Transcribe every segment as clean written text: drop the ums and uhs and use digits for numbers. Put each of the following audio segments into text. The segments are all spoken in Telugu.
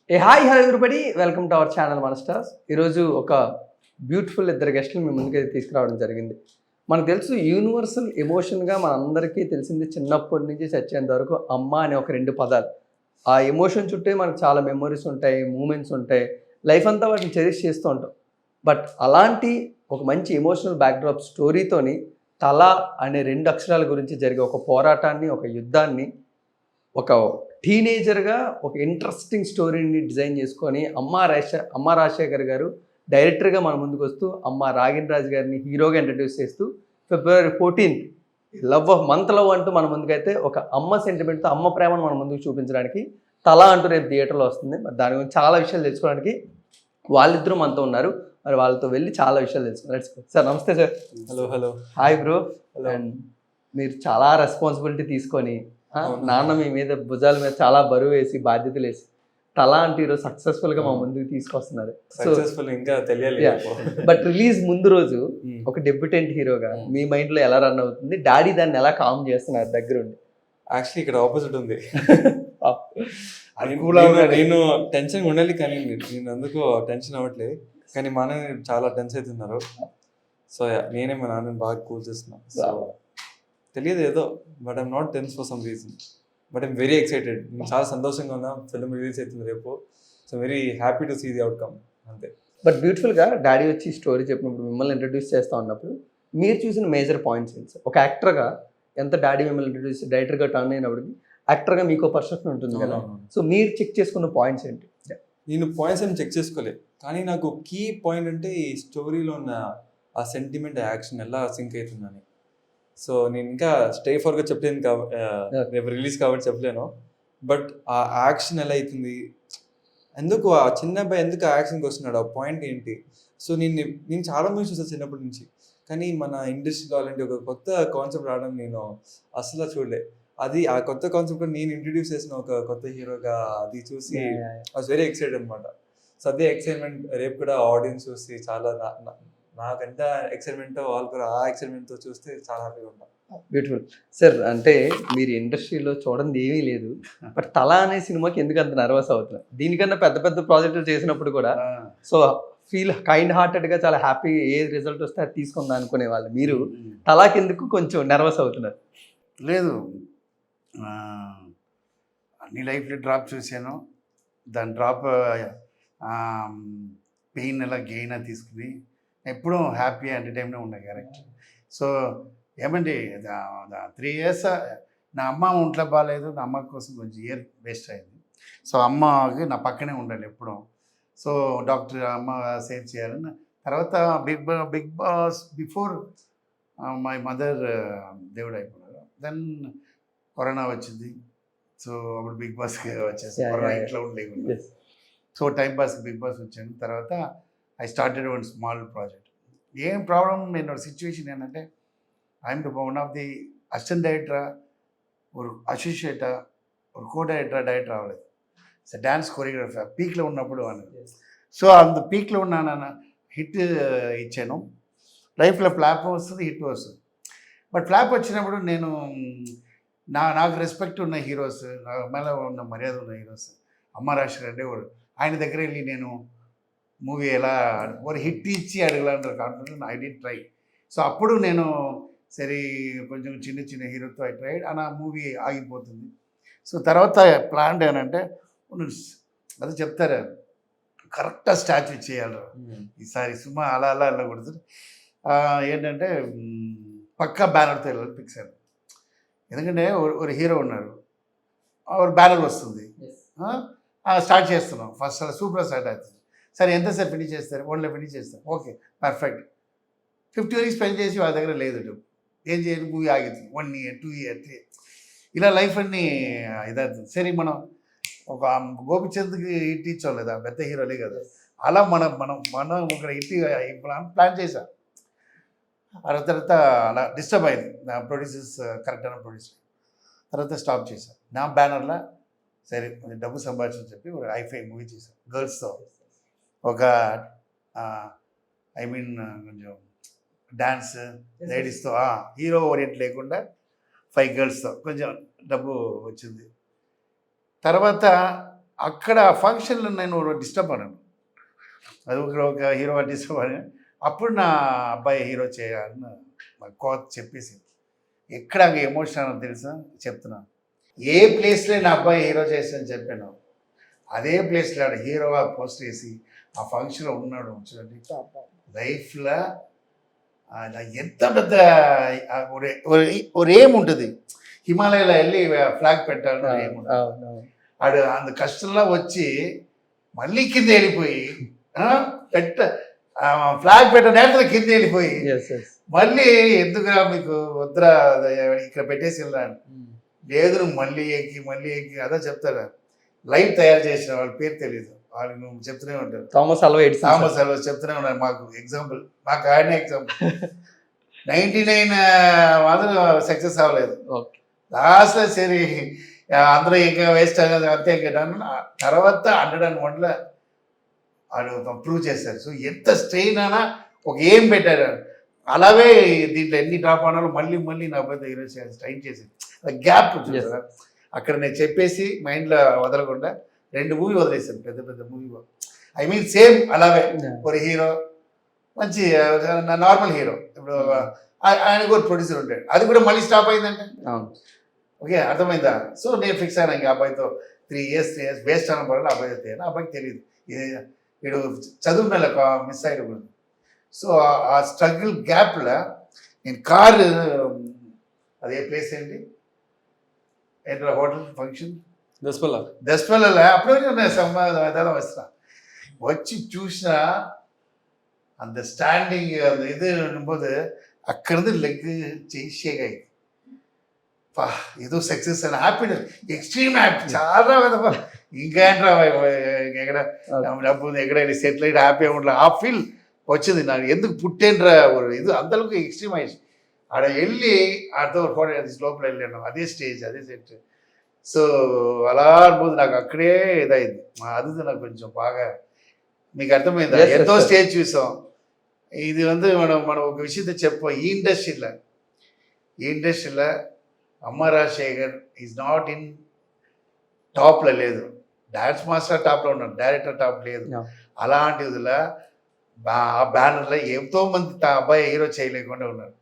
Hi hello everybody, welcome to our channel మన స్టార్స్. ఈరోజు ఒక బ్యూటిఫుల్ ఇద్దరు గెస్టులు మీ ముందుకైతే తీసుకురావడం జరిగింది. మనకు తెలుసు యూనివర్సల్ ఎమోషన్గా మనందరికీ తెలిసింది చిన్నప్పటి నుంచి చచ్చేంత వరకు అమ్మ అనే ఒక రెండు పదాలు. ఆ ఎమోషన్ చుట్టే మనకు చాలా మెమొరీస్ ఉంటాయి, మూమెంట్స్ ఉంటాయి, లైఫ్ అంతా వాటిని చెరిష్ చేస్తూ ఉంటాం. బట్ అలాంటి ఒక మంచి ఎమోషనల్ బ్యాక్డ్రాప్ స్టోరీతోని తల అనే రెండు అక్షరాల గురించి జరిగే ఒక పోరాటాన్ని, ఒక యుద్ధాన్ని ఒక టీనేజర్గా ఒక ఇంట్రెస్టింగ్ స్టోరీని డిజైన్ చేసుకొని అమ్మ రాజశేఖర్ గారు డైరెక్టర్గా మన ముందుకు వస్తూ అమ్మ రాగిన్ రాజు గారిని హీరోగా ఇంట్రడ్యూస్ చేస్తూ February 14th love of month love అంటూ మన ముందుకైతే ఒక అమ్మ సెంటిమెంట్తో అమ్మ ప్రేమను మన ముందుకు చూపించడానికి తల అంటూ రేపు థియేటర్లో వస్తుంది. మరి దాని గురించి చాలా విషయాలు తెలుసుకోవడానికి వాళ్ళిద్దరూ మనతో ఉన్నారు. మరి వాళ్ళతో వెళ్ళి చాలా విషయాలు తెలుసుకున్నారు. సార్ నమస్తే sir. Hello hi bro. And మీరు చాలా రెస్పాన్సిబిలిటీ తీసుకొని నాన్న మీ మీద భుజాల మీద చాలా బరువు వేసి బాధ్యతలు వేసి తల అంటే ఈరోజు సక్సెస్ఫుల్ గా మా ముందుకు తీసుకొస్తున్నారు. ఇంకా తెలియలేదు. బట్ రిలీజ్ ముందు రోజు ఒక డెబ్యూటెంట్ హీరోగా మీ మైండ్ లో ఎలా రన్ అవుతుంది, డాడీ దాన్ని ఎలా కామ్ చేస్తున్నారు దగ్గరుండి? యాక్చువల్లీ ఇక్కడ ఆపోజిట్ ఉంది. నేను టెన్షన్ ఉండాలి కానీ నేను అందుకు టెన్షన్ అవ్వట్లేదు, కానీ మా నాన్న చాలా టెన్స్ అవుతున్నారు. సో నేనే మా నాన్నని బాగా కూల్ చేస్తున్నా. సో తెలియదు ఏదో, but I'm not tense for some reason, but I'm very excited. నేను చాలా సంతోషంగా ఉన్నా. ఫిల్మ్ రిలీజ్ అవుతుంది రేపు. So very happy to see the outcome అంతే. బట్ బ్యూటిఫుల్గా డాడీ వచ్చి స్టోరీ చెప్పినప్పుడు, మిమ్మల్ని ఇంట్రడ్యూస్ చేస్తూ ఉన్నప్పుడు మీరు చూసిన మేజర్ పాయింట్స్ ఏంటి? ఒక యాక్టర్గా ఎంత డాడీ మిమ్మల్ని ఇంట్రడ్యూస్ డైరెక్టర్గా టర్న్ అయినప్పటికీ యాక్టర్గా మీకు పర్సెప్షన్ ఉంటుంది కదా. సో మీరు చెక్ చేసుకున్న పాయింట్స్ ఏంటి? నేను పాయింట్స్ ఏమి చెక్ చేసుకోలేదు, కానీ నాకు కీ పాయింట్ అంటే ఈ స్టోరీలో ఉన్న ఆ సెంటిమెంట్, ఆ యాక్షన్ ఎలా సింక్ అవుతుందని. సో నేను ఇంకా స్ట్రైట్ ఫార్వర్డ్గా చెప్పలేను రేపు రిలీజ్ కాబట్టి చెప్పలేను. బట్ ఆ యాక్షన్ ఎలా అవుతుంది, ఎందుకు ఆ చిన్న అబ్బాయి ఎందుకు ఆ యాక్షన్కి వస్తున్నాడు, ఆ పాయింట్ ఏంటి? సో నేను చాలా మూవీస్ చూసాను చిన్నప్పటి నుంచి, కానీ మన ఇండస్ట్రీలో అలాంటి ఒక కొత్త కాన్సెప్ట్ రావడం నేను అసలు చూడలే. అది ఆ కొత్త కాన్సెప్ట్ నేను ఇంట్రడ్యూస్ చేసిన ఒక కొత్త హీరోగా అది చూసి ఐ వాస్ వెరీ ఎక్సైటెడ్ అనమాట. సో అదే ఎక్సైట్మెంట్ రేపు కూడా ఆడియన్స్ చూసి చాలా నాకు ఎంత ఎక్సైట్మెంట్ వాళ్ళు కూడా ఆ ఎక్సైట్మెంట్తో చూస్తే చాలా హ్యాపీగా ఉంటాం. Beautiful sir. అంటే మీరు ఇండస్ట్రీలో చూడండి ఏమీ లేదు, బట్ తల అనే సినిమాకి ఎందుకు అంత నర్వస్ అవుతున్నారు? దీనికన్నా పెద్ద పెద్ద ప్రాజెక్టులు చేసినప్పుడు కూడా సో ఫీల్ కైండ్ హార్టెడ్గా చాలా హ్యాపీ, ఏ రిజల్ట్ వస్తే అది తీసుకుందాం అనుకునే వాళ్ళు మీరు తలాకి ఎందుకు కొంచెం నర్వస్ అవుతున్నారు? లేదు, అన్ని లైఫ్లో డ్రాప్ చూశాను. దాని డ్రాప్ పెయిన్ ఎలా గెయిన్ తీసుకుని ఎప్పుడూ హ్యాపీ ఎంటర్టైన్మెంట్ ఉండే క్యారెక్టర్. సో ఏమండి 3 years నా అమ్మ ఒంట్లో బాగాలేదు, నా అమ్మ కోసం కొంచెం ఇయర్ వేస్ట్ అయింది. సో అమ్మకి నా పక్కనే ఉండాలి ఎప్పుడూ. సో డాక్టర్ అమ్మ సేవ్ చేయాలని తర్వాత big boss before my mother దేవుడు అయిపోయినారు. దెన్ కరోనా వచ్చింది. సో అప్పుడు బిగ్ బాస్కి వచ్చేసి కరోనా ఇంట్లో ఉండలేకుండా సో టైం పాస్కి బిగ్ బాస్ వచ్చాను. తర్వాత I started one small project. ఏం ప్రాబ్లం, నేను సిచ్యువేషన్ ఏంటంటే I'm one of the assistant డైరెక్టరా, ஒரு అసోసియేటా, ஒரு కో డైరెక్టర్ అవ్వలేదు. సో డ్యాన్స్ కొరియోగ్రాఫర్ పీక్లో ఉన్నప్పుడు అన్నది. సో అంత పీక్లో ఉన్నాను, హిట్ ఇచ్చాను. లైఫ్లో ఫ్లాప్ వస్తుంది, హిట్ వస్తుంది. బట్ ఫ్లాప్ వచ్చినప్పుడు నేను నాకు రెస్పెక్ట్ ఉన్న హీరోస్, మేళ ఉన్న మర్యాద ఉన్న హీరోస్, అమ్మ రాజశేఖర్ అంటే ఆయన దగ్గర వెళ్ళి నేను మూవీ ఎలా ఒక హిట్ ఇచ్చి అడగలంటారు confident. I'd try. So అప్పుడు నేను సరే కొంచెం చిన్న హీరోతో ఐ ట్రైడ్ అని ఆ మూవీ ఆగిపోతుంది. సో తర్వాత ప్లాన్ ఏంటంటే అది చెప్తారు కరెక్ట్గా స్టాచ్యూ చేయాలి ఈసారి సుమా అలా వెళ్ళకూడదు. ఏంటంటే పక్కా బ్యానర్తో వెళ్ళాలి ఫిక్స్ అయ్యారు. ఎందుకంటే ఒక హీరో ఉన్నారు, ఒక బ్యానర్ వస్తుంది, స్టార్ట్ చేస్తున్నాం. ఫస్ట్ అలా సూపర్ స్టార్ట్ అవుతుంది. సరే ఎంతసేపు ఫినిష్ చేస్తారు? 1 ఫినిష్ చేస్తారు. Okay perfect. 50 years స్పెండ్ చేసి వాళ్ళ దగ్గర లేదు, ఏం చేయాలి, మూవీ ఆగింది. 1 year 2 year 3 year ఇలా లైఫ్ అన్నీ ఇదవుతుంది. సరే మనం ఒక గోపిచంద్కి హిట్ ఇచ్చాం, పెద్ద హీరోలే కదా, అలా మనం ఒక హిట్ ప్లాన్ చేశాం. ఆ తర్వాత అలా డిస్టర్బ్ అయింది. నా ప్రొడ్యూసర్స్ కరెక్ట్ అయిన ప్రొడ్యూసర్ తర్వాత స్టాప్ చేశాను. నా బ్యానర్లో సరే డబ్బు సంపాదించని చెప్పి ఒక ఐఫై మూవీ చేశాను గర్ల్స్తో. ఒక కొంచెం డ్యాన్స్ లేడీస్తో, హీరో ఓరియంట్ లేకుండా 5 girlsతో కొంచెం డబ్బు వచ్చింది. తర్వాత అక్కడ ఫంక్షన్లో నేను డిస్టర్బ్ అన్నాను. అది ఒక హీరో డిస్టర్బ్ అని. అప్పుడు నా అబ్బాయి హీరో చేయాలని మా కోత చెప్పేసి ఎక్కడ ఎమోషన్ తెలుసా చెప్తున్నా. ఏ ప్లేస్లో నా అబ్బాయి హీరో చేస్తానని చెప్పాను, అదే ప్లేస్లో ఆడ హీరోగా పోస్ట్ వేసి ఆ ఫంక్షన్లో ఉన్నాడు. చూడండి లైఫ్లో ఎంత పెద్ద ఒక ఏం ఉంటుంది. హిమాలయాలో వెళ్ళి ఫ్లాగ్ పెట్టాలని ఏముంటుంది. ఆడు అంత కష్టంలో వచ్చి మళ్ళీ కింద వెళ్ళిపోయి ఫ్లాగ్ పెట్ట నేతలు కింద వెళ్ళిపోయి మళ్ళీ ఎందుకురా మీకు వద్దురా ఇక్కడ పెట్టేసి వెళ్ళాను. లేదు నువ్వు మళ్ళీ ఎక్కి అదే చెప్తారా. లైవ్ తయారు చేసిన వాళ్ళ పేరు తెలియదు, వాళ్ళు నువ్వు చెప్తూనే ఉంటారు. థామస్ అల్వా చెప్తూనే ఉన్నారు. మాకు ఎగ్జాంపుల్, మాకు ఆయన ఎగ్జాంపుల్ 99 మాత్రం సక్సెస్ అవ్వలేదు. లాస్ట్లో సరే అందరూ ఇంకా వేస్ట్ అనేది అంతే. తర్వాత 101లో వాళ్ళు ప్రూవ్ చేశారు. సో ఎంత స్ట్రెయిన్ అయినా ఒక ఏం పెట్టారు. అలాగే దీంట్లో ఎన్ని టాప్ అనాలో మళ్ళీ నా పెద్ద హీరో స్ట్రైన్ చేసేది. గ్యాప్ చూసారా అక్కడ నేను చెప్పేసి మైండ్లో వదలకుండా 2 మూవీ వదిలేసాను, పెద్ద మూవీ. ఐ మీన్ సేమ్ అలాగే ఒక హీరో మంచి నార్మల్ హీరో. ఇప్పుడు ఆయన కూడా ప్రొడ్యూసర్ ఉంటాడు, అది కూడా మళ్ళీ స్టాప్ అయిందంటే ఓకే అర్థమైందా. సో నేను ఫిక్స్ అయినా ఇంకా అబ్బాయితో 3 years వేస్ట్ అన్న పడాలి. అబ్బాయితో తేనా అబ్బాయికి తెలియదు, వీడు చదువు మీద మిస్ అయ్యకూడదు. సో ఆ స్ట్రగుల్ గ్యాప్లో నేను కారు అదే ప్లేస్ ఏంటి ఏంటో హోటల్ ఫంక్షన్ దస్పల్లలో అప్పుడే నేను సంవాదం వస్తున్నా. వచ్చి చూసిన அந்த ஸ்டாண்டிங் அந்த இது போது అక్కడిది లెగ్ చేసేగా ఏదో సక్సెస్ అని హ్యాపీనెస్, ఎక్స్ట్రీమ్ హ్యాపీ, చాలా ఇంకేంట్రా ఎక్కడ డబ్బు ఎక్కడైనా సెటిల్ అయితే హ్యాపీగా ఉండాలి ఆ ఫీల్ వచ్చింది నాకు. ఎందుకు పుట్టేంట్రా ఇది అంతలోకి ఎక్స్ట్రీమ్ అయ్యి ఆడ వెళ్ళి ఆడతో లోపల వెళ్ళాను. అదే స్టేజ్ అదే సెట్. సో అలా అనుభూతి నాకు అక్కడే ఇదైంది. అది నాకు కొంచెం బాగా మీకు అర్థమైందా. ఎంతో స్టేజ్ చూసాం. ఇది మనం ఒక విషయத்தை చెప్పాం. ఈ ఇండస్ట్రీలో అమ్మ రాజశేఖర్ ఈజ్ నాట్ ఇన్ టాప్లో లేదు. డాన్స్ మాస్టర్ టాప్లో ఉన్నాడు, డైరెక్టర్ టాప్ లేదు. అలాంటి ఇదిలో ఆ బ్యానర్లో ఎంతో మంది అబ్బాయి హీరో చేయలేకుండా ఉన్నారు.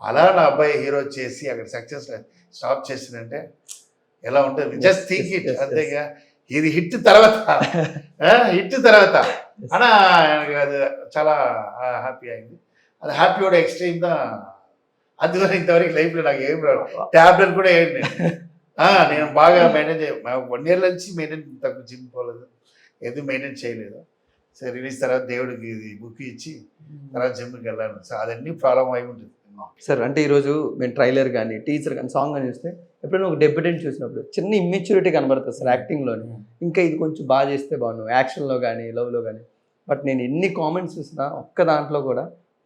అలా నా అబ్బాయి హీరో చేసి అక్కడ సక్సెస్ స్టాప్ చేసిందంటే ఎలా ఉంటుంది. Just think it. అంతేగా ఇది హిట్ తర్వాత అనా అది చాలా హ్యాపీ అయింది. అది హ్యాపీயோட ఎక్స్ట్రీమ్ தான். అందువల్ల ఇంతవరకు లైఫ్లో నాకు ఏం రాదు. ట్యాబ్లెట్ కూడా వేయండి నేను బాగా మెయింటైన్ 1 year నుంచి మెయింటైన్ తక్కువ జిమ్ పోలేదు, ఏది మెయింటైన్ చేయలేదు. సో రిలీజ్ తర్వాత దేవుడికి ఇది బుక్ ఇచ్చి తర్వాత జిమ్కి వెళ్ళాను. సో అదన్నీ ప్రాబ్లం అయి ఉంటుంది సార్. అంటే ఈరోజు మేము ట్రైలర్ కానీ టీజర్ కానీ సాంగ్ కానీ చూస్తే ఎప్పుడైనా ఒక డెబ్యూటెంట్ చూసినప్పుడు చిన్న ఇమ్మెచ్యూరిటీ కనబడుతుంది సార్ యాక్టింగ్లోని. ఇంకా ఇది కొంచెం బాగా చేస్తే బాగున్నావు యాక్షన్లో కానీ లవ్లో కానీ. బట్ నేను ఎన్ని కామెంట్స్ చూసినా ఒక్క దాంట్లో కూడా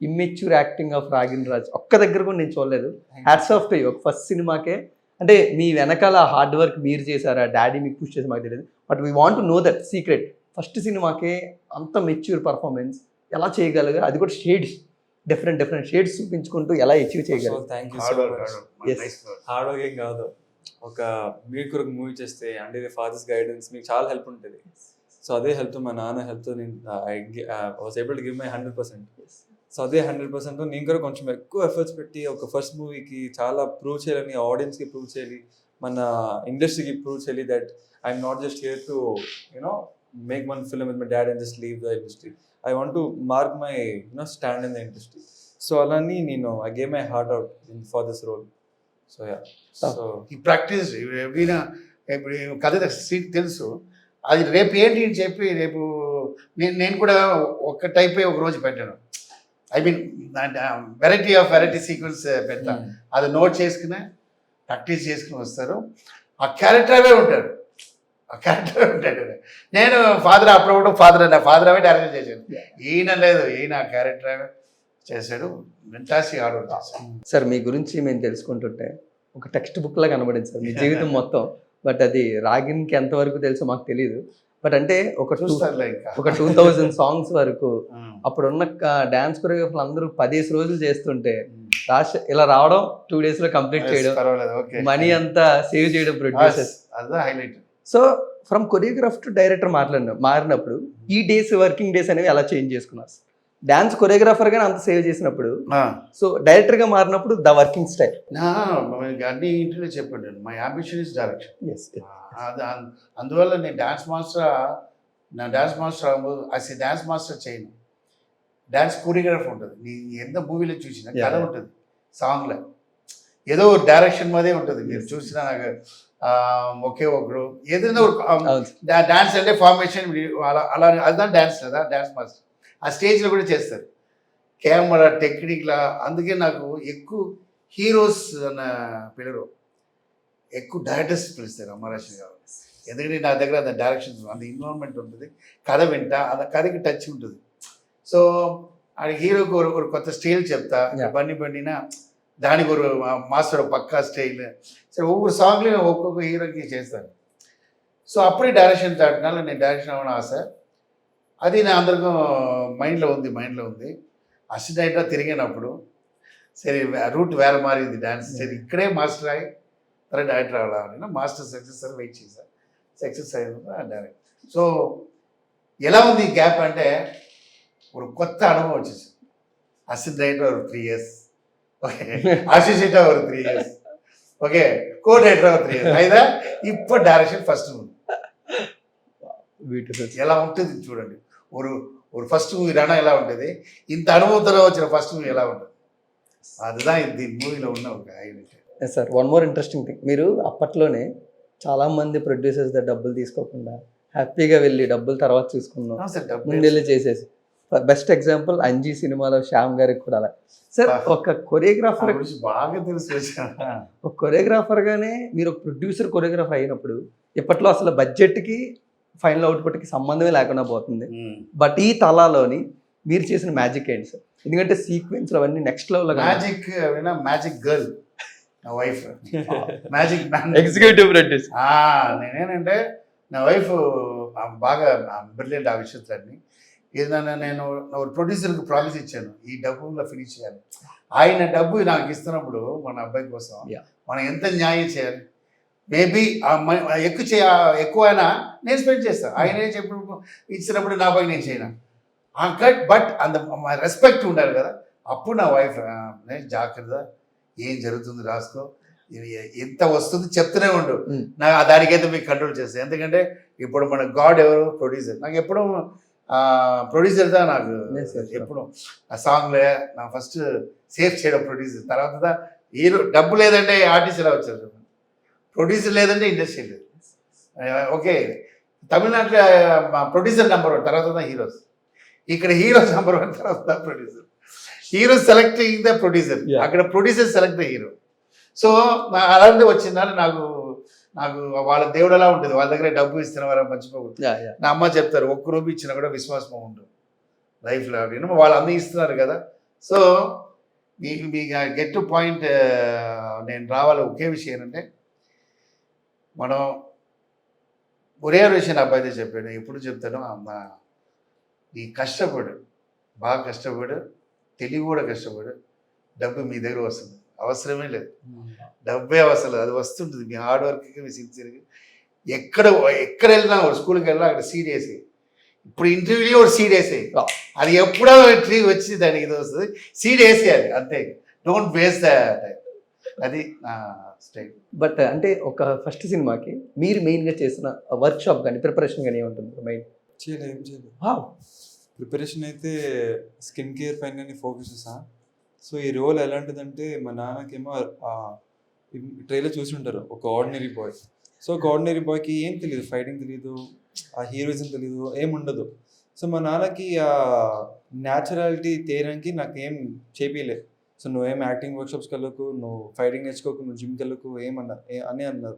ఇమ్మెచ్యూర్ యాక్టింగ్ ఆఫ్ రాగిన్ రాజ్ ఒక్క దగ్గర కూడా నేను చూడలేదు. Hats off to you. ఒక ఫస్ట్ సినిమాకే అంటే మీ వెనకాల హార్డ్ వర్క్ మీరు చేశారా, డాడీ మీకు పుష్ చేసి మాకు తెలియదు. But we want to know that secret. First సినిమాకే అంత మెచ్యూర్ పర్ఫార్మెన్స్ ఎలా చేయగలిగారు, అది కూడా షేడ్స్ డిఫరెంట్ షేడ్స్ చూపించుకుంటూ ఎలా అచీవ్ చేయగలరు. హార్డ్ వర్క్ ఏం కాదు. ఒక మీరు కూడా మూవీ చేస్తే అంటే ఫాదర్స్ గైడెన్స్ మీకు చాలా హెల్ప్ ఉంటుంది. సో అదే హెల్ప్, మా నాన్న హెల్ప్తో నేను was able to give my 100%. So అదే 100% నేను కూడా కొంచెం ఎక్కువ ఎఫర్ట్స్ పెట్టి ఒక ఫస్ట్ మూవీకి చాలా ప్రూవ్ చేయాలని, ఆడియన్స్కి ప్రూవ్ చేయాలి, మన ఇండస్ట్రీకి ప్రూవ్ చేయాలి that I'm not just hear to make one film with my dad and just leave the industry. I want to mark my stand in the industry. So alani nenu I gave my heart out for this role. So yeah. So he practiced everyna kada seat telusu adi repu enti ni cheppi repu nenu kuda oka type oka roju pettanu. I mean variety sequence petta adi note cheskune practice cheskune vastaru aa character ave untaru. ఆ క్యారెక్టర్ ఉంటాడు. నేను ఫాదర్ అప్పుడప్పుడు ఫాదర్ అవే డైరెక్ట్ చేశాను. ఈయన లేదు, ఈయన ఆ క్యారెక్టర్ అవే చేశాడు. ఫెంటాస్టిక్ హార్డ్ వర్క్ చేశాడు. సార్ మీ గురించి మేము తెలుసుకుంటుంటే ఒక టెక్స్ట్ బుక్ లా కనబడింది సార్ మీ జీవితం మొత్తం. బట్ అది రాగిన్కి ఎంతవరకు తెలుసో మాకు తెలియదు. బట్ అంటే ఒక 2000 సాంగ్స్ వరకు అప్పుడున్న డాన్స్ కొరియోగ్రాఫర్లు అందరూ 10 రోజులు చేస్తుంటే ఇలా రావడం 2 days లో కంప్లీట్ చేయడం, మనీ అంతా సేవ్ చేయడం ప్రొడ్యూసర్స్, అదే highlight. So from choreograph to director మారినప్పుడు ఈ డేస్ వర్కింగ్ డేస్ అనేవి ఎలా చేంజ్ చేసుకున్నారు? డాన్స్ కొరియోగ్రాఫర్గానే అంత సేవ్ చేసినప్పుడు సో డైరెక్టర్గా మారినప్పుడు ద వర్కింగ్ స్టైల్. అన్ని ఇంటిలో చెప్పాడు, మై అంబిషన్ ఇస్ డైరెక్షన్. అందువల్ల నేను డాన్స్ మాస్టర్ అసలు డాన్స్ మాస్టర్ చేయను, డాన్స్ కొరియోగ్రాఫర్ ఉంటుంది. నీ ఎంత మూవీలో చూసినా కథ ఉంటుంది, సాంగ్లో ఏదో డైరెక్షన్ మీదే ఉంటుంది. మీరు చూసినా నాకు ఒకే ఒకరు ఏదైనా డాన్స్ అంటే ఫార్మేషన్ అలా అదా డాన్స్ లేదా డాన్స్ మాస్టర్ ఆ స్టేజ్లో కూడా చేస్తారు, కెమెరా టెక్నిక్లా. అందుకే నాకు ఎక్కువ హీరోస్ అన్న పిల్లలు ఎక్కువ డైరెక్టర్స్ పిలుస్తారు అమరాశ్రీ గారు. ఎందుకంటే నా దగ్గర అంత డైరెక్షన్ అంత ఇన్వాల్వ్మెంట్ ఉంటుంది, కథ వింటా, అంత కథకి టచ్ ఉంటుంది. సో అది హీరోకి ఒక కొత్త స్టైల్ చెప్తా, బండినా దానికి ఒక మాస్టర్ పక్కా స్టైల్. సరే ఒక్కొక్క సాంగ్లో ఒక్కొక్క హీరోకి చేస్తాను. సో అప్పుడే డైరెక్షన్ దాటినాలో నేను డైరెక్షన్ అవ్వడం ఆశ. అది నా అందరికీ మైండ్లో ఉంది. అసిస్టెంట్ డైరెక్టర్ తిరిగినప్పుడు సరే రూట్ వేరే మారింది డ్యాన్స్. సరే ఇక్కడే మాస్టర్ అయ్యి తర్వాత డైరెక్టర్ అవ్వాలని మాస్టర్ సక్సెస్ అని వెయిట్ చేశాను. సక్సెస్ అయ్యింది డైరెక్ట్. సో ఎలా ఉంది గ్యాప్ అంటే ఒక కొత్త అనుభవం వచ్చేసి అసిస్టెంట్ డైరెక్టర్ ఒక 3 years, ఓకే, అసిస్టెంట్ ఒక 3 years, ఓకే, కో డైరెక్టర్ ఒక 3 years, అయితే ఇప్పుడు డైరెక్షన్ ఫస్ట్ ఉంది. ఎలా ఉంటుంది చూడండి, ఒక ఫస్ట్ మూవీ రానా ఎలా ఉంటుంది, ఇంత అనుభవంతో వచ్చిన ఫస్ట్ మూవీ ఎలా ఉంటుంది, அதுதான் దీని మూవీలో ఉన్న ఒక highlight. Sir one more interesting thing, మీరు అప్పట్లోనే చాలామంది ప్రొడ్యూసర్స్ దగ్గర డబ్బులు తీసుకోకుండా హ్యాపీగా వెళ్ళి డబ్బులు తర్వాత చూసుకున్నాం, ముందెళ్ళి చేసేసి. బెస్ట్ ఎగ్జాంపుల్ అంజీ సినిమాలో శ్యామ్ గారికి కూడా అలా. సార్ ఒక కొరియోగ్రాఫర్ బాగా తెలుసు, ఒక కొరియోగ్రాఫర్గానే మీరు ఒక ప్రొడ్యూసర్ కొరియోగ్రాఫర్ అయినప్పుడు ఇప్పట్లో అసలు బడ్జెట్కి ఫైనల్ అవుట్పుట్కి సంబంధమే లేకుండా పోతుంది. బట్ ఈ తలాలోని మీరు చేసిన మ్యాజిక్ ఏంటి సార్? ఎందుకంటే సీక్వెన్స్ అవన్నీ నెక్స్ట్ లెవెల్. మ్యాజిక్ గర్ల్ నా వైఫ్, మ్యాజిక్ ఎగ్జిక్యూటివ్ ప్రొడ్యూసర్. నేనేంటంటే నా వైఫ్ బాగా బ్రిలియంట్ ఆ విషయాలన్నీ. ఏదైనా నేను ప్రొడ్యూసర్కి ప్రామిస్ ఇచ్చాను, ఈ డబ్బులో ఫినిష్ చేయాలి. ఆయన డబ్బు నాకు ఇస్తున్నప్పుడు మన అబ్బాయి కోసం మనం ఎంత న్యాయం చేయాలి. మేబీ ఎక్కువ అయినా నేను స్పెండ్ చేస్తాను, ఆయనే చెప్పిన ఇచ్చినప్పుడు నా పై నేను చేయను. బట్ అంత రెస్పెక్ట్ ఉండాలి కదా. అప్పుడు నా వైఫ్ నేను జాగ్రత్త ఏం జరుగుతుంది రాసుకో, ఎంత వస్తుంది చెప్తూనే ఉండు, నాకు దానికైతే మీకు కంట్రోల్ చేస్తాను. ఎందుకంటే ఇప్పుడు మన గాడ్ ఎవరు ప్రొడ్యూసర్, నాకు ఎప్పుడూ ప్రొడ్యూసర్దా నాకు ఎప్పుడు ఆ సాంగ్లే నా ఫస్ట్ సేఫ్ చేయడం ప్రొడ్యూసర్. తర్వాత హీరో డబ్బు లేదంటే ఆర్టిస్ట్ ఎలా వచ్చారు, ప్రొడ్యూసర్ లేదంటే ఇండస్ట్రీ లేదు. ఓకే, తమిళనాడులో ప్రొడ్యూసర్ నెంబర్ 1, తర్వాత హీరోస్. ఇక్కడ హీరోస్ నెంబర్ 1, తర్వాత producer. Hero selecting the producer, అక్కడ producer select the hero. So అలాంటి వచ్చిందని నాకు వాళ్ళ దేవుడు ఎలా ఉంటుంది, వాళ్ళ దగ్గర డబ్బు ఇస్తున్న వారు మర్చిపోకూడదు. నా అమ్మ చెప్తారు, 1 రూపాయి ఇచ్చినా కూడా విశ్వాసం ఉంటుంది లైఫ్లో. వాళ్ళు అన్నీ ఇస్తున్నారు కదా. So me get to point నేను రావాలి. ఒకే విషయం ఏంటంటే మనం ఒరే విషయం నా అబ్బాయితే చెప్పాడు, ఎప్పుడు చెప్తాను, అమ్మ నీ కష్టపడు, బాగా కష్టపడు, తెలివి కూడా కష్టపడు, డబ్బు మీ దగ్గర వస్తుంది, అవసరమే లేదు, డబ్బే అవసరం లేదు, అది వస్తుంటుంది మీ హార్డ్ వర్క్కి, మీ సిన్సియర్కి. ఎక్కడ వెళ్ళినా ఒక స్కూల్కి వెళ్ళినా అక్కడ సీడ్ వేసి, ఇప్పుడు ఇంటర్వ్యూలో ఒక సీడ్ వేసేయి, అది ఎప్పుడో ట్రీ వచ్చి దానికి ఇది వస్తుంది, సీడ్ వేసేయాలి అంతే, డోంట్ వేస్ట్ ద టైం. అది నా స్టైల్. బట్ అంటే ఒక ఫస్ట్ సినిమాకి మీరు మెయిన్గా చేసిన వర్క్ షాప్ కానీ ప్రిపరేషన్ కానీ ఏముంటుంది మెయిన్? ఏం చేయలేదు, ప్రిపరేషన్ అయితే స్కిన్ కేర్ పైన ఫోకస్ చేస్తాను. సో ఈ రోల్ ఎలాంటిదంటే మా నాన్నకేమో ట్రైలర్ చూసి ఉంటారు, ఒక ఆర్డినరీ బాయ్. సో ఒక ఆర్డినరీ బాయ్కి ఏం తెలియదు, ఫైటింగ్ తెలియదు, ఆ హీరోయిజం తెలియదు, ఏముండదు. సో మా నాన్నకి ఆ న్యాచురాలిటీ తీయడానికి నాకు ఏం చేపియలేదు. సో నువ్వేం యాక్టింగ్ వర్క్షాప్స్కి వెళ్ళకు, నువ్వు ఫైటింగ్ నేర్చుకోకు, నువ్వు జిమ్కి వెళ్ళకు అని అన్నారు.